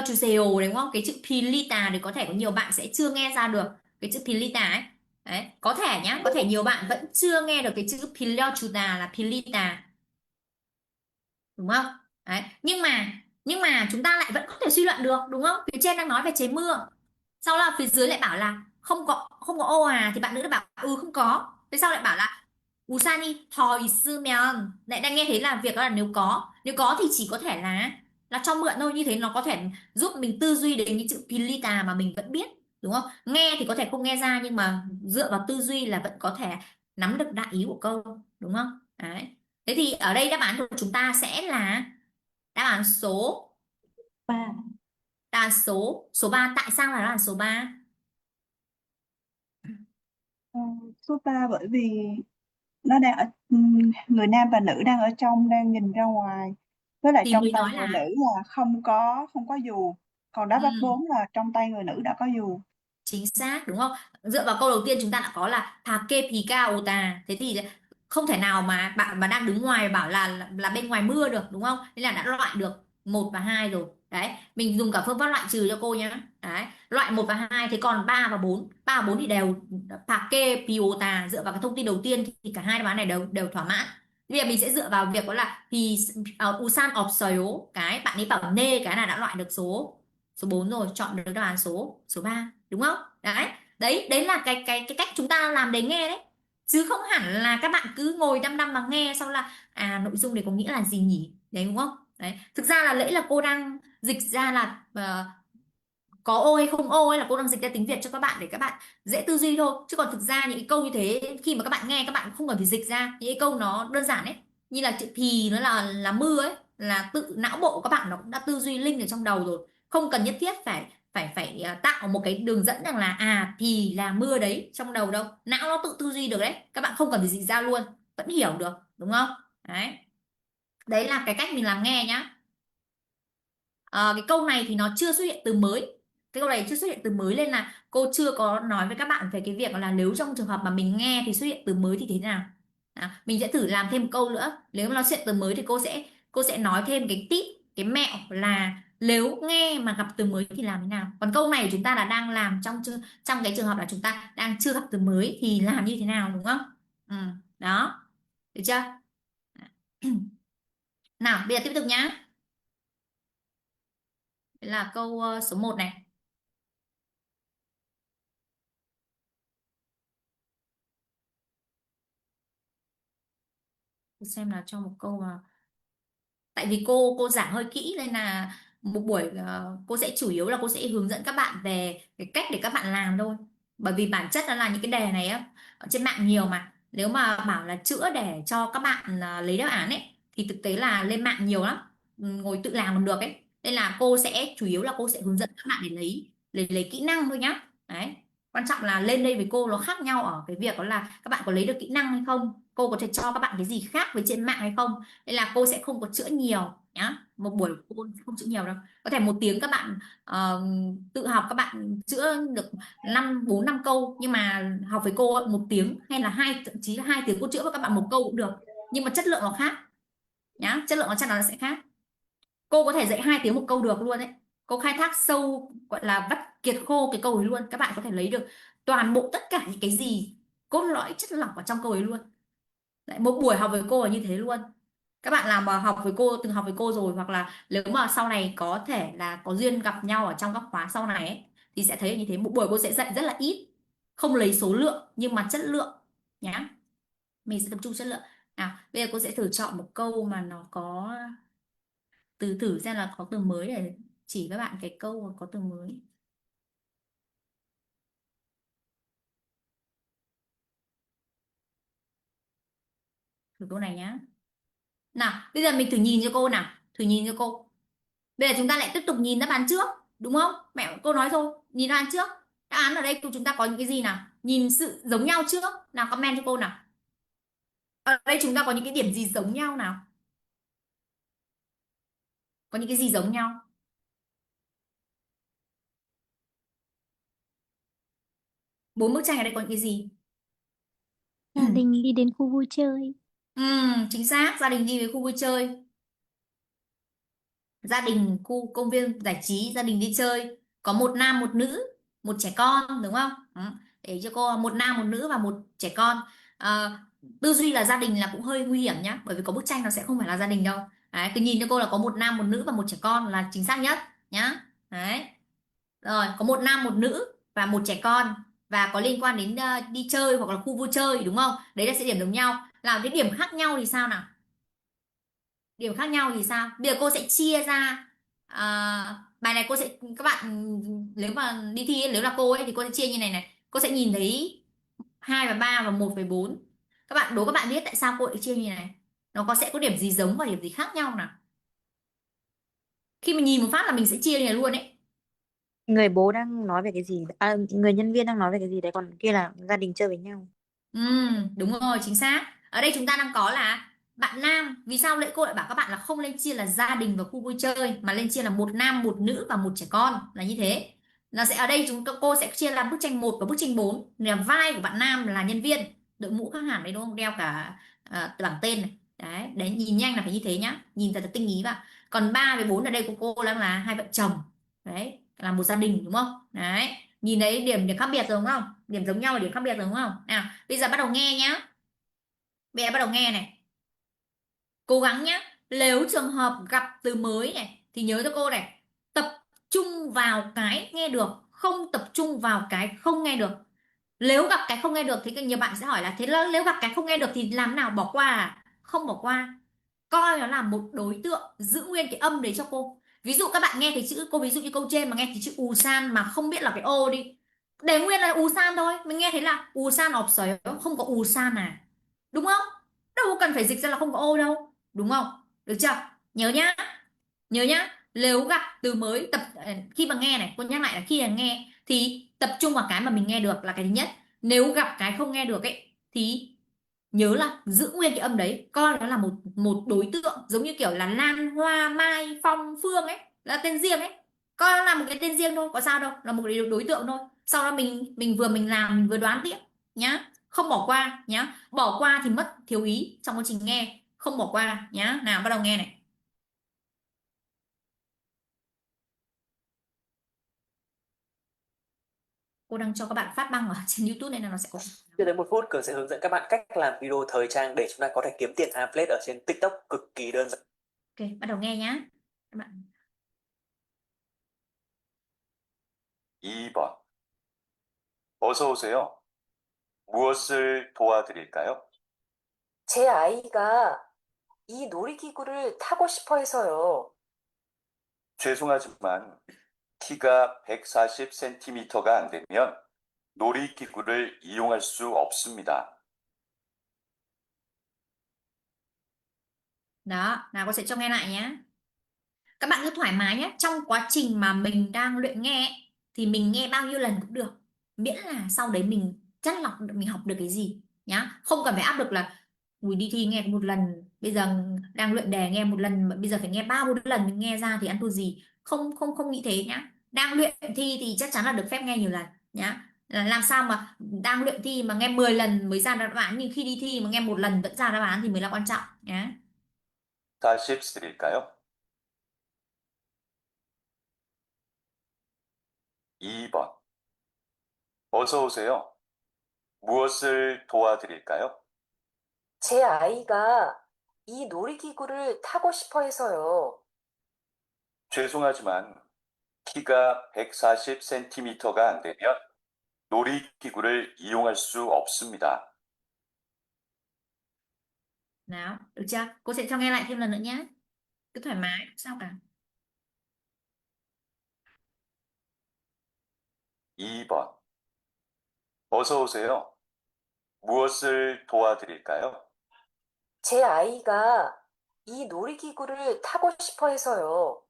chuseo đúng không? Cái chữ pilita thì có thể có nhiều bạn sẽ chưa nghe ra được cái chữ pilita ấy. Đấy, có thể nhá, có thể nhiều bạn vẫn chưa nghe được cái chữ pillar chuta là pilita, đúng không? Đấy, nhưng mà chúng ta lại vẫn có thể suy luận được, đúng không? Phía trên đang nói về trời mưa, sau là phía dưới lại bảo là không có ô à, thì bạn nữ lại bảo không có, thế sau lại bảo là 우산이 더 있으면, lại đang nghe thấy là việc đó là nếu có thì chỉ có thể là cho mượn thôi, như thế nó có thể giúp mình tư duy đến cái chữ pilita mà mình vẫn biết, đúng không? Nghe thì có thể không nghe ra nhưng mà dựa vào tư duy là vẫn có thể nắm được đại ý của câu, đúng không? Đấy, thế thì ở đây đáp án của chúng ta sẽ là đáp án số Ba. đáp án số 3. Tại sao là đáp án số 3? số 3 bởi vì nó đang ở, người nam và nữ đang ở trong, đang nhìn ra ngoài, với lại Thì trong mới tay nói người là nữ là không có dù, còn đáp án 4 là trong tay người nữ đã có dù. chính xác, đúng không? Dựa vào câu đầu tiên chúng ta đã có là 밖에 비가 오다, thế thì không thể nào mà bạn mà đang đứng ngoài bảo là bên ngoài mưa được, đúng không? Nên là đã loại được 1 và 2 rồi. Đấy, mình dùng cả phương pháp loại trừ cho cô nhá. Đấy, loại 1 và 2, thế còn 3 và 4 thì đều 밖에 비 오다, dựa vào cái thông tin đầu tiên thì cả hai đáp án này đều đều thỏa mãn. Bây giờ mình sẽ dựa vào việc đó là thì 우산 없어요, cái bạn ấy bảo nê, cái là đã loại được số 4 rồi, chọn được đáp án số 3, đúng không? Đấy là cái cách chúng ta làm để nghe đấy, chứ không hẳn là các bạn cứ ngồi đăm đăm mà nghe xong là nội dung này có nghĩa là gì nhỉ, đấy đúng không? Đấy, thực ra là lẽ là cô đang dịch ra là có ô hay không ô, hay là cô đang dịch ra tiếng Việt cho các bạn để các bạn dễ tư duy thôi, chứ còn thực ra những cái câu như thế khi mà các bạn nghe các bạn không cần phải dịch ra, những cái câu nó đơn giản ấy, như là chữ thì nó là mưa ấy, là tự não bộ của các bạn nó cũng đã tư duy linh ở trong đầu rồi, không cần nhất thiết phải phải phải tạo một cái đường dẫn rằng là thì là mưa đấy trong đầu đâu, não nó tự tư duy được đấy, các bạn không cần phải dịch ra luôn vẫn hiểu được, đúng không? Đấy là cái cách mình làm nghe nhá. Cái câu này thì nó chưa xuất hiện từ mới, cái câu này chưa xuất hiện từ mới nên là cô chưa có nói với các bạn về cái việc là nếu trong trường hợp mà mình nghe thì xuất hiện từ mới thì thế nào. Mình sẽ thử làm thêm một câu nữa, nếu mà nó xuất hiện từ mới thì cô sẽ nói thêm cái tip, cái mẹo là nếu nghe mà gặp từ mới thì làm thế nào. Còn câu này của chúng ta là đang làm trong cái trường hợp là chúng ta đang chưa gặp từ mới thì làm như thế nào, đúng không? Đó, được chưa? Nào bây giờ tiếp tục nhá. Đây là câu số 1 này. Xem là cho một câu mà, tại vì cô giảng hơi kỹ nên là một buổi cô sẽ chủ yếu là cô sẽ hướng dẫn các bạn về cái cách để các bạn làm thôi, bởi vì bản chất nó là những cái đề này á ở trên mạng nhiều mà, nếu mà bảo là chữa để cho các bạn lấy đáp án ấy thì thực tế là lên mạng nhiều lắm. Ngồi tự làm còn được ấy, nên là cô sẽ chủ yếu là cô sẽ hướng dẫn các bạn để lấy kỹ năng thôi nhá. Đấy, quan trọng là lên đây với cô nó khác nhau ở cái việc đó là các bạn có lấy được kỹ năng hay không, cô có thể cho các bạn cái gì khác với trên mạng hay không, nên là cô sẽ không có chữa nhiều nhá, một buổi cô sẽ không chữa nhiều đâu. Có thể 1 tiếng các bạn tự học các bạn chữa được 4 5 câu, nhưng mà học với cô 1 tiếng hay là thậm chí là 2 tiếng cô chữa với các bạn 1 câu cũng được, nhưng mà chất lượng nó khác nhá, chất lượng nó chắc chắn nó sẽ khác. Cô có thể dạy 2 tiếng 1 câu được luôn đấy, cô khai thác sâu, gọi là vắt kiệt khô cái câu ấy luôn, các bạn có thể lấy được toàn bộ tất cả những cái gì cốt lõi chất lỏng ở trong câu ấy luôn. Đấy, một buổi học với cô là như thế luôn. Các bạn nào mà học với cô, từng học với cô rồi, hoặc là nếu mà sau này có thể là có duyên gặp nhau ở trong các khóa sau này ấy, thì sẽ thấy như thế. Một buổi cô sẽ dạy rất là ít, không lấy số lượng nhưng mà chất lượng nhá, mình sẽ tập trung chất lượng. Nào bây giờ cô sẽ thử chọn một câu mà nó có thử xem là có từ mới để chỉ các bạn cái câu mà có từ mới. Thử câu này nhá. Nào bây giờ mình thử nhìn cho cô, nào thử nhìn cho cô. Bây giờ chúng ta lại tiếp tục nhìn đáp án trước, đúng không? Mẹ cô nói thôi, nhìn đáp án trước. Đáp án ở đây chúng ta có những cái gì nào? Nhìn sự giống nhau trước. Nào comment cho cô nào. Ở đây chúng ta có những cái điểm gì giống nhau nào? Có những cái gì giống nhau? 4 bức tranh ở đây có những cái gì? Gia đình đi đến khu vui chơi. Chính xác, gia đình đi về khu vui chơi. Gia đình khu công viên giải trí, gia đình đi chơi, có 1 nam 1 nữ, 1 trẻ con, đúng không? Để cho cô 1 nam 1 nữ và 1 trẻ con. Ờ, Tư duy là gia đình là cũng hơi nguy hiểm nhá, bởi vì có bức tranh nó sẽ không phải là gia đình đâu. Đấy, cứ nhìn cho cô là có 1 nam 1 nữ và 1 trẻ con là chính xác nhất nhá. Đấy, rồi có 1 nam 1 nữ và 1 trẻ con, và có liên quan đến đi chơi hoặc là khu vui chơi, đúng không? Đấy là sẽ điểm giống nhau. Làm cái điểm khác nhau thì sao nào? Điểm khác nhau thì sao? Bây giờ cô sẽ chia ra, bài này cô sẽ, các bạn nếu mà đi thi ấy, nếu là cô ấy thì cô sẽ chia như này này, cô sẽ nhìn thấy 2 và 3 và 1 với 4. Các bạn đố các bạn biết tại sao cô lại chia như này, nó sẽ có điểm gì giống và điểm gì khác nhau nào? Khi mình nhìn một phát là mình sẽ chia như này luôn ấy. Người bố đang nói về cái gì? À, người nhân viên đang nói về cái gì đấy, còn kia là gia đình chơi với nhau. Đúng rồi, chính xác. Ở đây chúng ta đang có là bạn nam, vì sao cô lại bảo các bạn là không lên chia là gia đình và khu vui chơi mà lên chia là 1 nam 1 nữ và 1 trẻ con, là như thế. Nó sẽ ở đây cô sẽ chia làm bức tranh 1 và bức tranh 4. Là vai của bạn nam là nhân viên, đội mũ khác hẳn đấy đúng không, đeo cả bảng tên này. Đấy nhìn nhanh là phải như thế nhá, nhìn thật là tinh ý vào. Còn 3 với 4 ở đây của cô đang là 2 vợ chồng, đấy là một gia đình, đúng không? Đấy, nhìn thấy điểm điểm khác biệt rồi đúng không, điểm giống nhau và điểm khác biệt rồi đúng không? Nào bây giờ bắt đầu nghe nhá. Bây giờ bắt đầu nghe này, cố gắng nhá. Nếu trường hợp gặp từ mới này thì nhớ cho cô này, tập trung vào cái nghe được, không tập trung vào cái không nghe được. Nếu gặp cái không nghe được thì nhiều bạn sẽ hỏi là thế là nếu gặp cái không nghe được thì làm nào, bỏ qua à? Không bỏ qua, coi nó là một đối tượng, giữ nguyên cái âm đấy cho cô. Ví dụ các bạn nghe thấy chữ, cô ví dụ như câu trên mà nghe thấy chữ ù san mà không biết là cái ô đi, để nguyên là ù san thôi, mình nghe thấy là ù san ọp sởi, không có ù san à, đúng không? Đâu cần phải dịch ra là không có ô đâu, đúng không? Được chưa? Nhớ nhá, nhớ nhá. Nếu gặp từ mới khi mà nghe này, cô nhắc lại là khi là nghe thì tập trung vào cái mà mình nghe được là cái thứ nhất. Nếu gặp cái không nghe được ấy thì nhớ là giữ nguyên cái âm đấy, coi nó là một một đối tượng, giống như kiểu là Lan Hoa Mai Phong Phương ấy, là tên riêng ấy. Con là một cái tên riêng thôi, có sao đâu, là một cái đối tượng thôi. Sau đó mình làm mình vừa đoán tiếp nhá, không bỏ qua nhá. Bỏ qua thì mất thiếu ý trong quá trình nghe, không bỏ qua nhá. Nào bắt đầu nghe này. Cô đang cho các bạn phát băng ở trên YouTube nên là nó sẽ có. Chưa đến 1 phút, Cường sẽ hướng dẫn các bạn cách làm video thời trang để chúng ta có thể kiếm tiền affiliate ở trên TikTok cực kỳ đơn giản. Ok, bắt đầu nghe nhá các bạn. 2번. 어서 오세요. 무엇을 도와드릴까요? 제 아이가 이 놀이기구를 타고 싶어 해서요. 죄송하지만 키가 140cm가 안 되면 놀이기구를 이용할 수 없습니다. Đó, nào cô sẽ cho nghe lại nhé. Các bạn cứ thoải mái nhé. Trong quá trình mà mình đang luyện nghe ấy, thì mình nghe bao nhiêu lần cũng được. Miễn là sau đấy mình chắt lọc được, mình học được cái gì nhá. Không cần phải áp lực là ui đi thi nghe một lần, bây giờ đang luyện đề nghe một lần mà bây giờ phải nghe 3-4 lần mình nghe ra thì ăn thua gì. Không không không nghĩ thế nhá. Đang luyện thi thì chắc chắn là được phép nghe nhiều lần nhá. Làm sao mà đang luyện thi mà nghe 10 lần mới ra đáp án, nhưng khi đi thi mà nghe một lần vẫn ra đáp án thì mới là quan trọng nhá. 다시 드릴까요? 2번. 어서 오세요. 무엇을 도와드릴까요? 제 아이가 이 놀이기구를 타고 싶어 해서요. 죄송하지만 키가 140cm가 안 되면 놀이기구를 이용할 수 없습니다. Nào, được chưa? Cô sẽ cho nghe lại thêm lần nữa nhé. Cứ thoải mái, không sao cả. 2번. 어서 오세요. 무엇을 도와드릴까요? 제 아이가 이 놀이기구를 타고 싶어 해서요.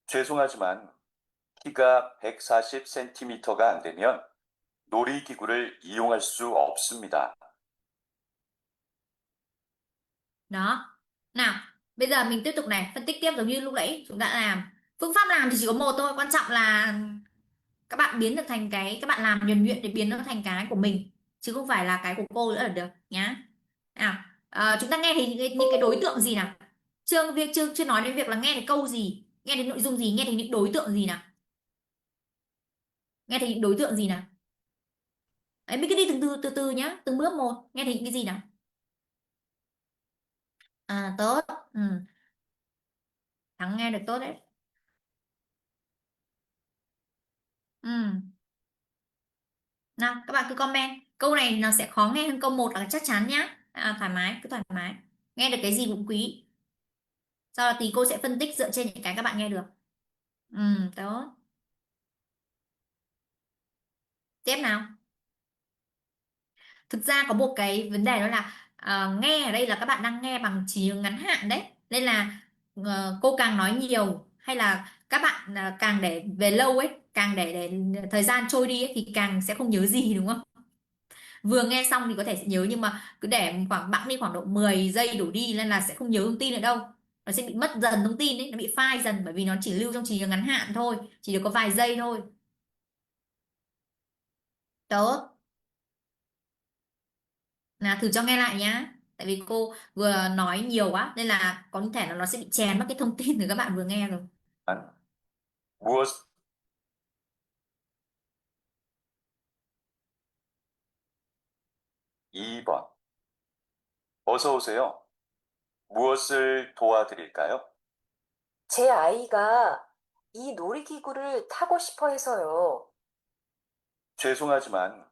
죄송하지만 키가 140cm가 안 되면 놀이기구를 이용할 수 없습니다. Đó. Nào, bây giờ mình tiếp tục này, phân tích tiếp giống như lúc nãy chúng đã làm. Phương pháp làm thì chỉ có một thôi, quan trọng là các bạn biến được thành cái, các bạn làm nhuần nhuyễn để biến nó thành cái của mình, chứ không phải là cái của cô nữa là được nhá. Nào, chúng ta nghe thì những cái đối tượng gì nào? Chưa nói đến việc là nghe cái câu gì, nghe đến nội dung gì, nghe đến những đối tượng gì nào? Nghe thấy những đối tượng gì nào? Đấy, mình cứ đi từ từ nhá, từng bước một, nghe thấy những cái gì nào? À, tốt. Ừ. Thắng nghe được tốt đấy. Ừ. Nào, các bạn cứ comment. Câu này nó sẽ khó nghe hơn câu 1 là chắc chắn nhá. Thoải mái, cứ thoải mái. Nghe được cái gì cũng quý. Sau đó tí cô sẽ phân tích dựa trên những cái các bạn nghe được. Ừ, tốt. Tiếp nào. Thực ra có một cái vấn đề đó là nghe ở đây là các bạn đang nghe bằng trí nhớ ngắn hạn đấy. Nên là cô càng nói nhiều hay là các bạn càng để về lâu ấy, càng để thời gian trôi đi ấy, thì càng sẽ không nhớ gì đúng không? Vừa nghe xong thì có thể sẽ nhớ, nhưng mà cứ để khoảng bẵng đi khoảng độ 10 giây đổ đi nên là sẽ không nhớ thông tin nữa đâu. Nó sẽ bị mất dần thông tin ấy, nó bị phai dần bởi vì nó chỉ lưu trong trí nhớ ngắn hạn thôi, chỉ được có vài giây thôi. Tốt. Là thử cho nghe lại nhá. Tại vì cô vừa nói nhiều quá nên là có thể là nó sẽ bị chèn mất cái thông tin từ các bạn vừa nghe rồi. 무엇 2번. 어서 오세요. 무엇을 도와드릴까요? 제 아이가 이 놀이기구를 타고 싶어 해서요. 죄송하지만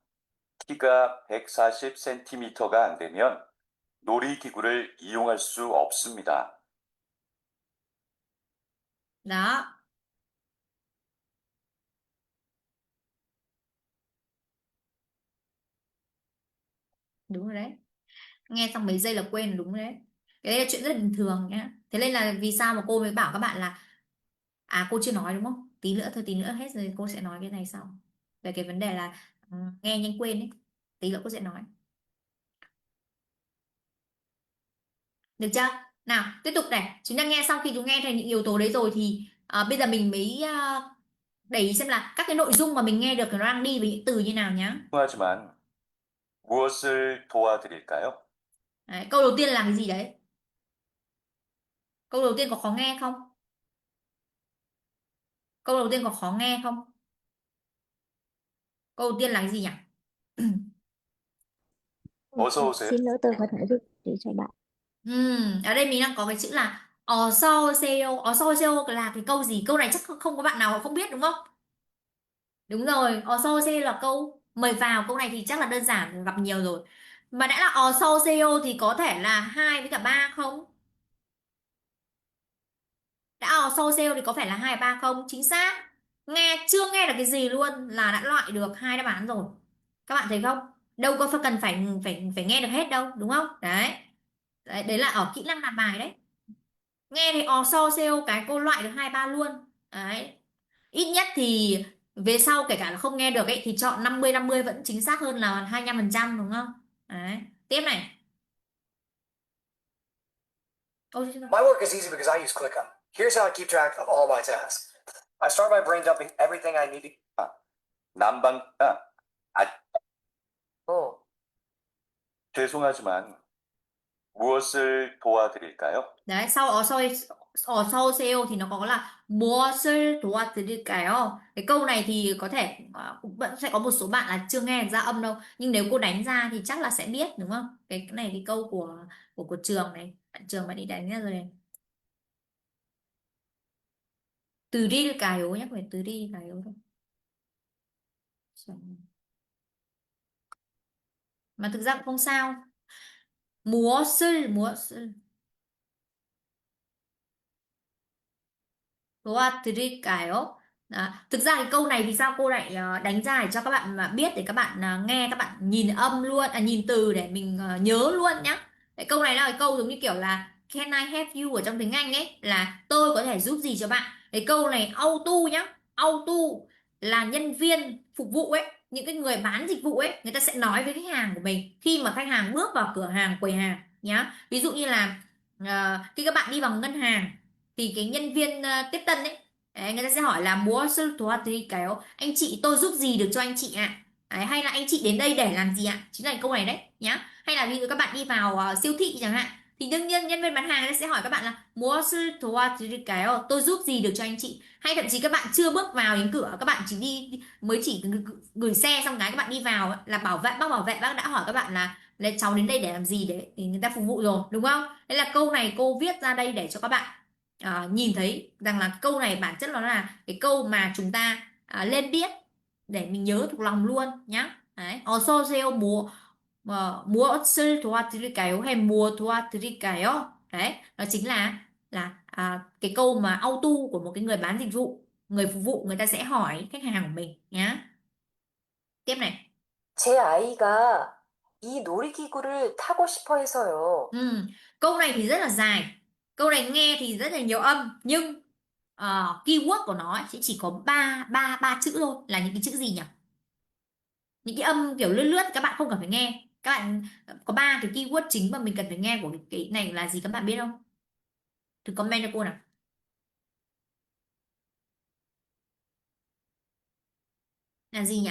키가 140cm가 안 되면 놀이기구를 이용할 수 없습니다. Đó. Đúng rồi đấy. Nghe xong mấy giây là quên là đúng rồi đấy. Cái đấy là chuyện rất là bình thường nhá. Thế nên là vì sao mà cô mới bảo các bạn là cô chưa nói đúng không? Tí nữa thôi, tí nữa hết rồi cô sẽ nói cái này sau. Về cái vấn đề là nghe nhanh quên ấy. Tí nữa cô sẽ nói. Được chưa? Nào, tiếp tục này. Chúng ta nghe, sau khi chúng nghe thấy những yếu tố đấy rồi thì Bây giờ mình mới để ý xem là các cái nội dung mà mình nghe được nó đang đi với những từ như nào nhá. 죄송하지만 무엇을 도와드릴까요? Đấy, câu đầu tiên là cái gì đấy? Câu đầu tiên có khó nghe không? Câu đầu tiên có khó nghe không? Câu đầu tiên là cái gì nhỉ? 어서 오세요. Xin lỗi tôi có thể giúp để cho bạn. Ở đây mình đang có cái chữ là 어서오세요. 어서오세요 là cái câu gì? Câu này chắc không có bạn nào không biết đúng không? Đúng rồi, 어서오세요 là câu mời vào. Câu này thì chắc là đơn giản, gặp nhiều rồi. Mà đã là 어서오세요 thì có thể là 2 với cả 3 không? Đã 어서오세요 thì có phải là 2 3 không? Chính xác. Chưa nghe được cái gì luôn là đã loại được hai đáp án rồi. Các bạn thấy không? Đâu có cần phải phải phải nghe được hết đâu, đúng không? Đấy là ở kỹ năng làm bài đấy. Nghe thì 어서오세요 cái cô loại được 2 3 luôn. Đấy. Ít nhất thì về sau kể cả là không nghe được ấy thì chọn 50-50 vẫn chính xác hơn là 25%, đúng không? Đấy. Tiếp này. Ôi, My work is easy because I use ClickUp. Here's how I keep track of all my tasks. I start by brain dumping everything I need to. 난방, 어, 죄송하지만 무엇을 도와드릴까요? đấy, sau 어서오세요 thì nó có là 무엇을 도와드릴까요? Cái câu này thì có thể vẫn sẽ có một số bạn là chưa nghe ra âm đâu, nhưng nếu cô đánh ra thì chắc là sẽ biết, đúng không? Cái này cái câu của trường này, bạn trường bạn đi đánh ra rồi này. 드릴까요 nhé, phải 드릴까요 đâu. Mà thực ra cũng không sao. 무엇을 도와드릴까요? Đó. Thực ra cái câu này vì sao cô lại đánh ra để cho các bạn mà biết, để các bạn nghe, các bạn nhìn âm luôn, nhìn từ để mình nhớ luôn nhá. Cái câu này là cái câu giống như kiểu là can I help you ở trong tiếng Anh ấy, là tôi có thể giúp gì cho bạn. Cái câu này auto nhá, auto là nhân viên phục vụ ấy, những cái người bán dịch vụ ấy, người ta sẽ nói với khách hàng của mình khi mà khách hàng bước vào cửa hàng, quầy hàng nhá. Ví dụ như là khi các bạn đi vào ngân hàng thì cái nhân viên tiếp tân ấy, đấy, người ta sẽ hỏi là múa sư thua thì kéo anh chị tôi giúp gì được cho anh chị ạ. Đấy, hay là anh chị đến đây để làm gì ạ, chính là câu này đấy nhá. Hay là ví dụ các bạn đi vào siêu thị chẳng hạn thì đương nhiên nhân viên bán hàng người ta sẽ hỏi các bạn là múa sư thua thì kéo tôi giúp gì được cho anh chị. Hay thậm chí các bạn chưa bước vào đến cửa, các bạn chỉ mới chỉ gửi xe xong cái các bạn đi vào ấy, là bác bảo vệ bác đã hỏi các bạn là cháu đến đây để làm gì, để thì người ta phục vụ rồi, đúng không? Đấy là câu này cô viết ra đây để cho các bạn nhìn thấy rằng là câu này bản chất nó là cái câu mà chúng ta lên biết để mình nhớ thuộc lòng luôn nhá. Đấy, 어서 오세요 무엇을 도와드릴까요 hay mua 도와드릴까요. Đấy, nó chính là cái câu mà auto của một cái người bán dịch vụ, người phục vụ, người ta sẽ hỏi khách hàng của mình nhá. Tiếp này. 제 아이가 이 놀이기구를 타고 싶어 해서요. Câu này thì rất là dài. Câu này nghe thì rất là nhiều âm, nhưng keyword của nó sẽ chỉ có ba chữ thôi. Là những cái chữ gì nhỉ? Những cái âm kiểu lướt lướt các bạn không cần phải nghe. Các bạn có ba cái keyword chính mà mình cần phải nghe của cái này là gì các bạn biết không? Thử comment cho cô nào. Là gì nhỉ?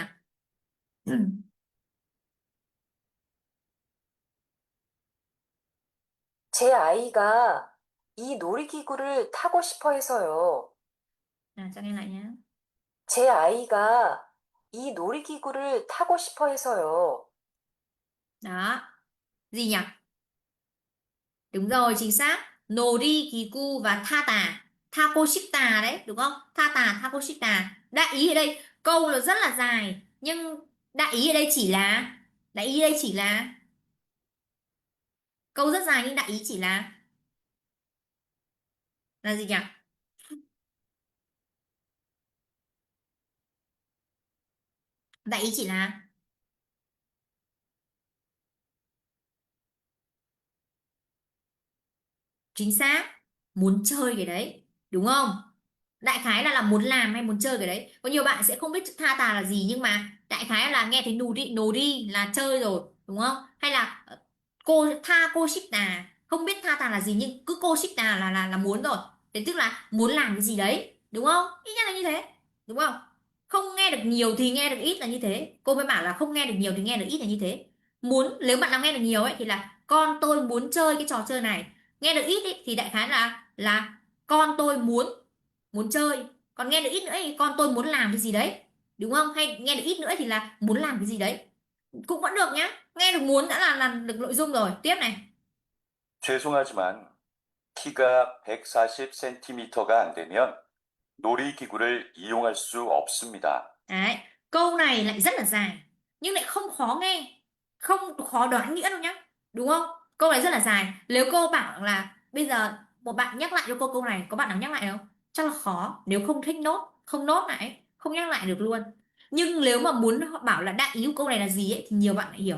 제 아이가 이 놀이기구를 타고 싶어 해서요. Cho nghe lại nhé. 제 아이가 이 놀이기구를 타고 싶어 해서요. Đó. Gì nhỉ? Đúng rồi, chính xác. Nori, Kiku và Thata. Takoshita đấy, đúng không? Thata, Takoshita. Đại ý ở đây, câu nó rất là dài. Nhưng đại ý ở đây chỉ là câu rất dài nhưng đại ý chỉ là gì nhỉ? Đại ý chỉ là chính xác, muốn chơi cái đấy, đúng không? Đại khái là muốn làm hay muốn chơi cái đấy. Có nhiều bạn sẽ không biết chữ tha tà là gì, nhưng mà đại khái là nghe thấy nù đi là chơi rồi, đúng không? Hay là cô ship tà, không biết tha tà là gì nhưng cứ cô ship tà là muốn rồi. Thế tức là muốn làm cái gì đấy. đúng không? Ít nhất là như thế, đúng không? Không nghe được nhiều thì nghe được ít là như thế. Cô mới bảo là không nghe được nhiều thì nghe được ít là như thế. Nếu bạn nào nghe được nhiều ấy thì là con tôi muốn chơi cái trò chơi này. Nghe được ít ấy, thì đại khái là con tôi muốn muốn chơi. Còn nghe được ít nữa thì con tôi muốn làm cái gì đấy, đúng không? Hay nghe được ít nữa thì là muốn làm cái gì đấy, cũng vẫn được nhá. Nghe được muốn đã là được nội dung rồi. Tiếp này. 죄송하지만 키가 140cm가 안 되면 놀이기구를 이용할 수 없습니다. Đấy, câu này lại rất là dài nhưng lại không khó nghe, không khó đoán nghĩa đâu nhá, đúng không? Câu này rất là dài. Nếu cô bảo là bây giờ một bạn nhắc lại cho cô câu này, có bạn nào nhắc lại không? Chắc là khó. Nếu không thích nốt, không nốt lại, không nhắc lại được luôn. Nhưng nếu mà muốn họ bảo là đại ý của câu này là gì ấy, thì nhiều bạn lại hiểu.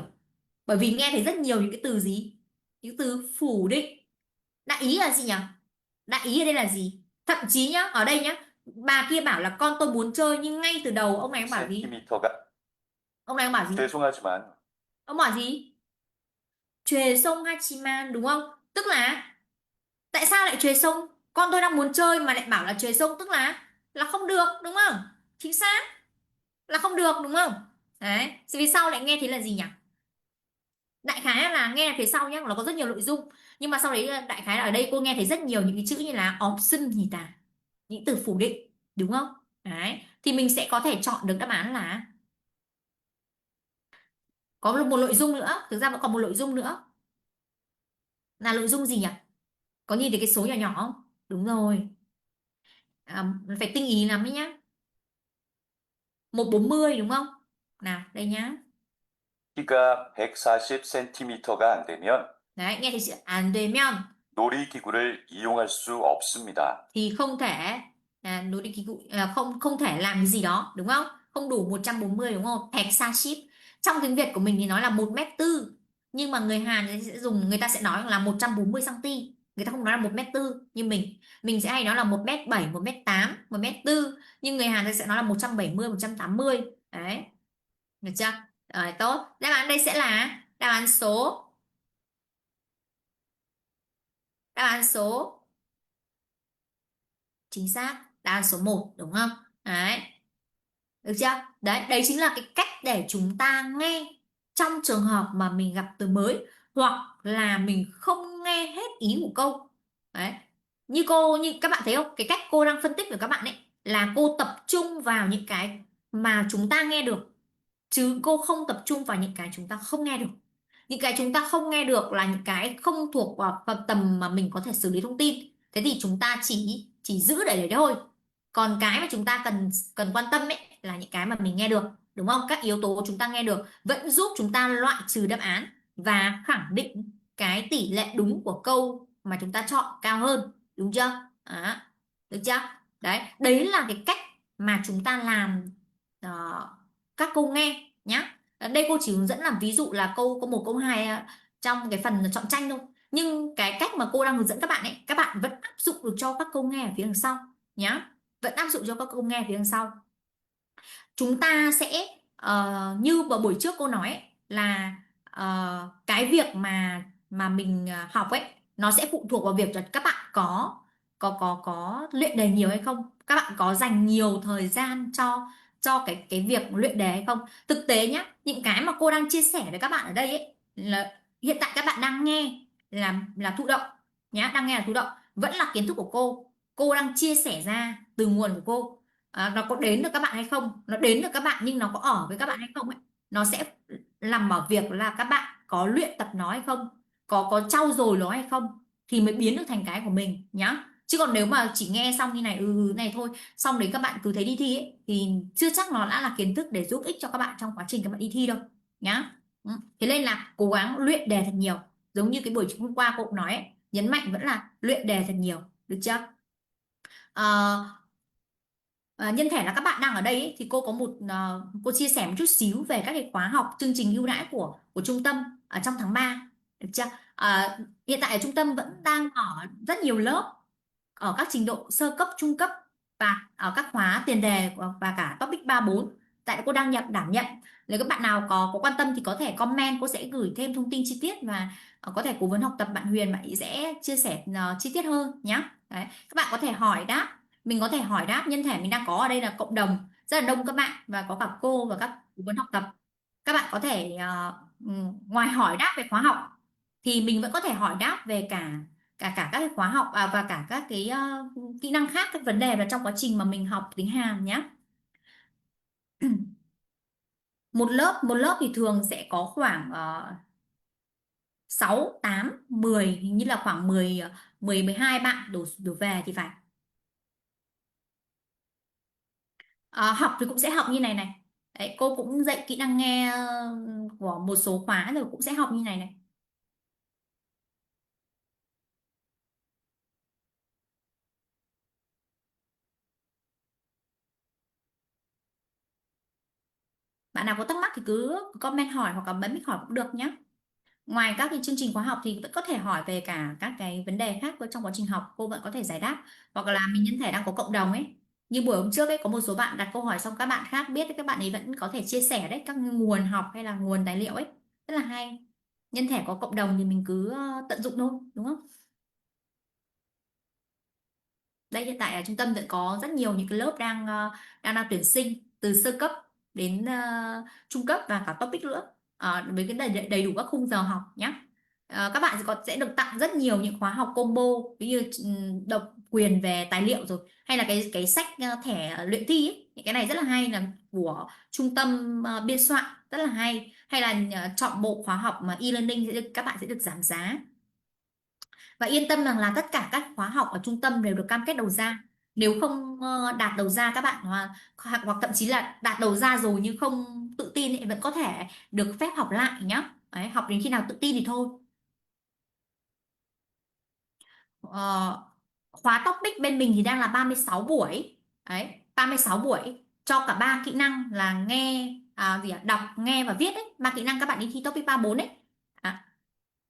Bởi vì nghe thấy rất nhiều những cái từ gì, những từ phủ định. Đại ý là gì nhỉ? Đại ý ở đây là gì? Thậm chí nhá, ở đây nhá, bà kia bảo là con tôi muốn chơi, nhưng ngay từ đầu ông này ông bảo gì? cm가 Ông này ông bảo gì? 죄송하지만 Ông bảo gì? Chue sông Hachiman, đúng không? Tức là tại sao lại chue sông? Con tôi đang muốn chơi mà lại bảo là chue sông, tức là không được, đúng không? Chính xác là không được, đúng không? Đấy, vì sau lại nghe thấy là gì nhỉ? Đại khái là nghe phía sau nhé, nó có rất nhiều nội dung, nhưng mà sau đấy đại khái là ở đây cô nghe thấy rất nhiều những cái chữ như là option gì ta, những từ phủ định, đúng không? Đấy, thì mình sẽ có thể chọn được đáp án là có một nội dung nữa. Thực ra vẫn còn một nội dung nữa, là nội dung gì nhỉ? Có nhìn thấy cái số nhỏ nhỏ không? Đúng rồi, phải tinh ý lắm ấy nhá. 140 đúng không? Nào đây nhá. 키가 140cm가 안 되면 Đấy, nghe thấy chữ an 되면 놀이기구를 이용할 수 없습니다. thì không thể nối đi ký cụ, không không thể làm cái gì đó, đúng không? Không đủ 140, đúng không? 140. Trong tiếng Việt của mình thì nói là 1m4, nhưng mà người Hàn người ta sẽ nói là 140 cm. Người ta không nói là 1m4 như mình sẽ hay nói là 1m7, 1m8, 1m4, nhưng người Hàn sẽ nói là 170, 180. Đấy, được chưa? Rồi, tốt. Đáp án đây sẽ là đáp án số chính xác, đáp án số 1, đúng không? Đấy, được chưa? Đấy chính là cái cách để chúng ta nghe trong trường hợp mà mình gặp từ mới, hoặc là mình không nghe hết ý của câu. Đấy, như các bạn thấy không, cái cách cô đang phân tích với các bạn ấy là cô tập trung vào những cái mà chúng ta nghe được, chứ cô không tập trung vào những cái chúng ta không nghe được. Những cái chúng ta không nghe được là những cái không thuộc vào tầm mà mình có thể xử lý thông tin, thế thì chúng ta chỉ giữ để đấy thôi. Còn cái mà chúng ta cần cần quan tâm ấy là những cái mà mình nghe được, đúng không? Các yếu tố chúng ta nghe được vẫn giúp chúng ta loại trừ đáp án và khẳng định cái tỷ lệ đúng của câu mà chúng ta chọn cao hơn, đúng chưa? Đó, được chưa? Đấy là cái cách mà chúng ta làm các câu nghe nhá. Ở đây cô chỉ hướng dẫn làm ví dụ là câu 1, câu 2 trong cái phần chọn tranh thôi. Nhưng cái cách mà cô đang hướng dẫn các bạn ấy, các bạn vẫn áp dụng được cho các câu nghe ở phía đằng sau nhá. Vẫn áp dụng cho các câu nghe phía đằng sau. Chúng ta sẽ như vào buổi trước cô nói ấy, là cái việc mà mình học ấy nó sẽ phụ thuộc vào việc là các bạn có luyện đề nhiều hay không, các bạn có dành nhiều thời gian cho cái việc luyện đề hay không. Thực tế nhá, những cái mà cô đang chia sẻ với các bạn ở đây ấy là hiện tại các bạn đang nghe là thụ động nhá, đang nghe là thụ động, vẫn là kiến thức của cô đang chia sẻ ra từ nguồn của cô. Nó có đến được các bạn hay không, nó đến được các bạn nhưng nó có ở với các bạn hay không ấy, nó sẽ nằm ở việc là các bạn có luyện tập nó hay không, có trau dồi nó hay không, thì mới biến được thành cái của mình nhá. Chứ còn nếu mà chỉ nghe xong như này này thôi, xong đấy các bạn cứ thấy đi thi ấy, thì chưa chắc nó đã là kiến thức để giúp ích cho các bạn trong quá trình các bạn đi thi đâu nhá. Thế nên là cố gắng luyện đề thật nhiều, giống như cái buổi hôm qua cô cũng nói ấy, nhấn mạnh vẫn là luyện đề thật nhiều, được chưa? Nhân thể là các bạn đang ở đây ấy, thì cô có cô chia sẻ một chút xíu về các cái khóa học chương trình ưu đãi của trung tâm ở trong tháng 3, được chưa? Hiện tại ở trung tâm vẫn đang mở rất nhiều lớp ở các trình độ sơ cấp, trung cấp và ở các khóa tiền đề và cả topic 3, 4. Tại cô đang đảm nhận. Nếu các bạn nào có quan tâm thì có thể comment, cô sẽ gửi thêm thông tin chi tiết và có thể cố vấn học tập bạn Huyền, bạn ấy sẽ chia sẻ chi tiết hơn nhé. Đấy, các bạn có thể hỏi đáp mình có thể hỏi đáp. Nhân thể mình đang có ở đây là cộng đồng rất là đông các bạn, và có cả cô và các cố vấn học tập. Các bạn có thể ngoài hỏi đáp về khóa học thì mình vẫn có thể hỏi đáp về cả cả cả các cái khóa học và cả các cái kỹ năng khác, các vấn đề là trong quá trình mà mình học tiếng Hàn nhé. Một lớp thì thường sẽ có khoảng 6, 8, 10, hình như là khoảng 12 bạn đổ về thì phải. Học thì cũng sẽ học như này này. Đấy, cô cũng dạy kỹ năng nghe của một số khóa rồi cũng sẽ học như này này. Bạn nào có thắc mắc thì cứ comment hỏi hoặc là bấm mic hỏi cũng được nhé. Ngoài các cái chương trình khóa học thì vẫn có thể hỏi về cả các cái vấn đề khác trong quá trình học, cô vẫn có thể giải đáp. Hoặc là mình nhân thể đang có cộng đồng ấy, như buổi hôm trước ấy có một số bạn đặt câu hỏi xong các bạn khác biết, các bạn ấy vẫn có thể chia sẻ đấy các nguồn học hay là nguồn tài liệu ấy, rất là hay. Nhân thể có cộng đồng thì mình cứ tận dụng thôi, đúng không? Đây hiện tại ở trung tâm vẫn có rất nhiều những cái lớp đang tuyển sinh từ sơ cấp đến trung cấp và cả topic nữa. Với cái đầy đủ các khung giờ học nhé. Các bạn sẽ được tặng rất nhiều những khóa học combo, ví như độc quyền về tài liệu rồi, hay là cái sách thẻ luyện thi ấy. Những cái này rất là hay, là của trung tâm biên soạn, rất là hay. Hay là chọn bộ khóa học mà e-learning các bạn sẽ được giảm giá. Và yên tâm rằng là tất cả các khóa học ở trung tâm đều được cam kết đầu ra. Nếu không đạt đầu ra các bạn hoặc thậm chí là đạt đầu ra rồi nhưng không tự tin thì vẫn có thể được phép học lại nhá. Đấy, học đến khi nào tự tin thì thôi. Ờ, khóa topic bên mình thì đang là 36 buổi. Đấy, 36 buổi cho cả ba kỹ năng là nghe đọc, nghe và viết đấy. Ba kỹ năng các bạn đi thi topic 3 4 đấy. À,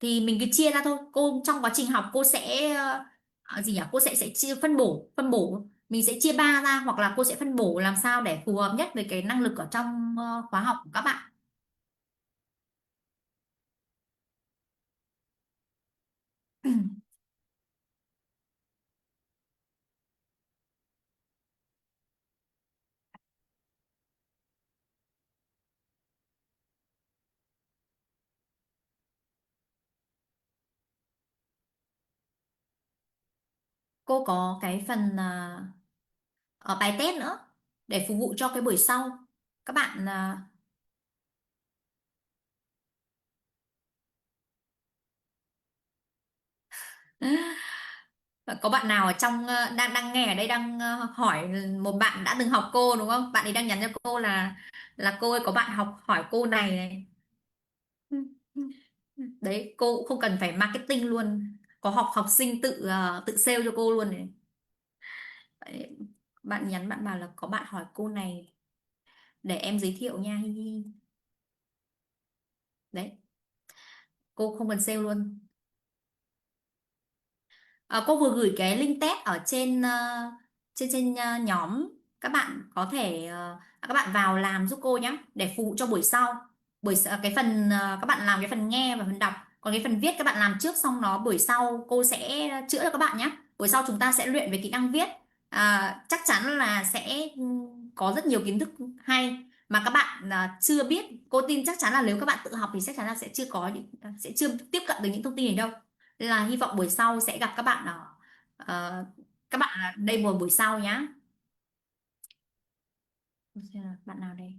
thì mình cứ chia ra thôi. Cô trong quá trình học cô sẽ cô sẽ chia phân bổ mình sẽ chia ba ra, hoặc là cô sẽ phân bổ làm sao để phù hợp nhất với cái năng lực ở trong khóa học của các bạn. Cô có cái phần bài test nữa để phục vụ cho cái buổi sau. Các bạn có bạn nào ở trong đang đang nghe ở đây đang hỏi, một bạn đã từng học cô đúng không? Bạn ấy đang nhắn cho cô là cô ơi có bạn học hỏi cô này này. Đấy, cô cũng không cần phải marketing luôn, có học sinh tự sale cho cô luôn này. Đấy, bạn nhắn bạn bảo là có bạn hỏi cô này để em giới thiệu nha, hi hi. Đấy, cô không cần sale luôn. Cô vừa gửi cái link test ở trên nhóm, các bạn có thể các bạn vào làm giúp cô nhé để phục vụ cho buổi sau. Cái phần các bạn làm cái phần nghe và phần đọc, còn cái phần viết các bạn làm trước, xong nó buổi sau cô sẽ chữa cho các bạn nhé. Buổi sau chúng ta sẽ luyện về kỹ năng viết. Chắc chắn là sẽ có rất nhiều kiến thức hay mà các bạn chưa biết. Cô tin chắc chắn là nếu các bạn tự học thì chắc chắn là sẽ chưa tiếp cận được những thông tin này đâu. Nên là hy vọng buổi sau sẽ gặp các bạn ở các bạn ở đây một buổi sau nhá. Xem là bạn nào đây?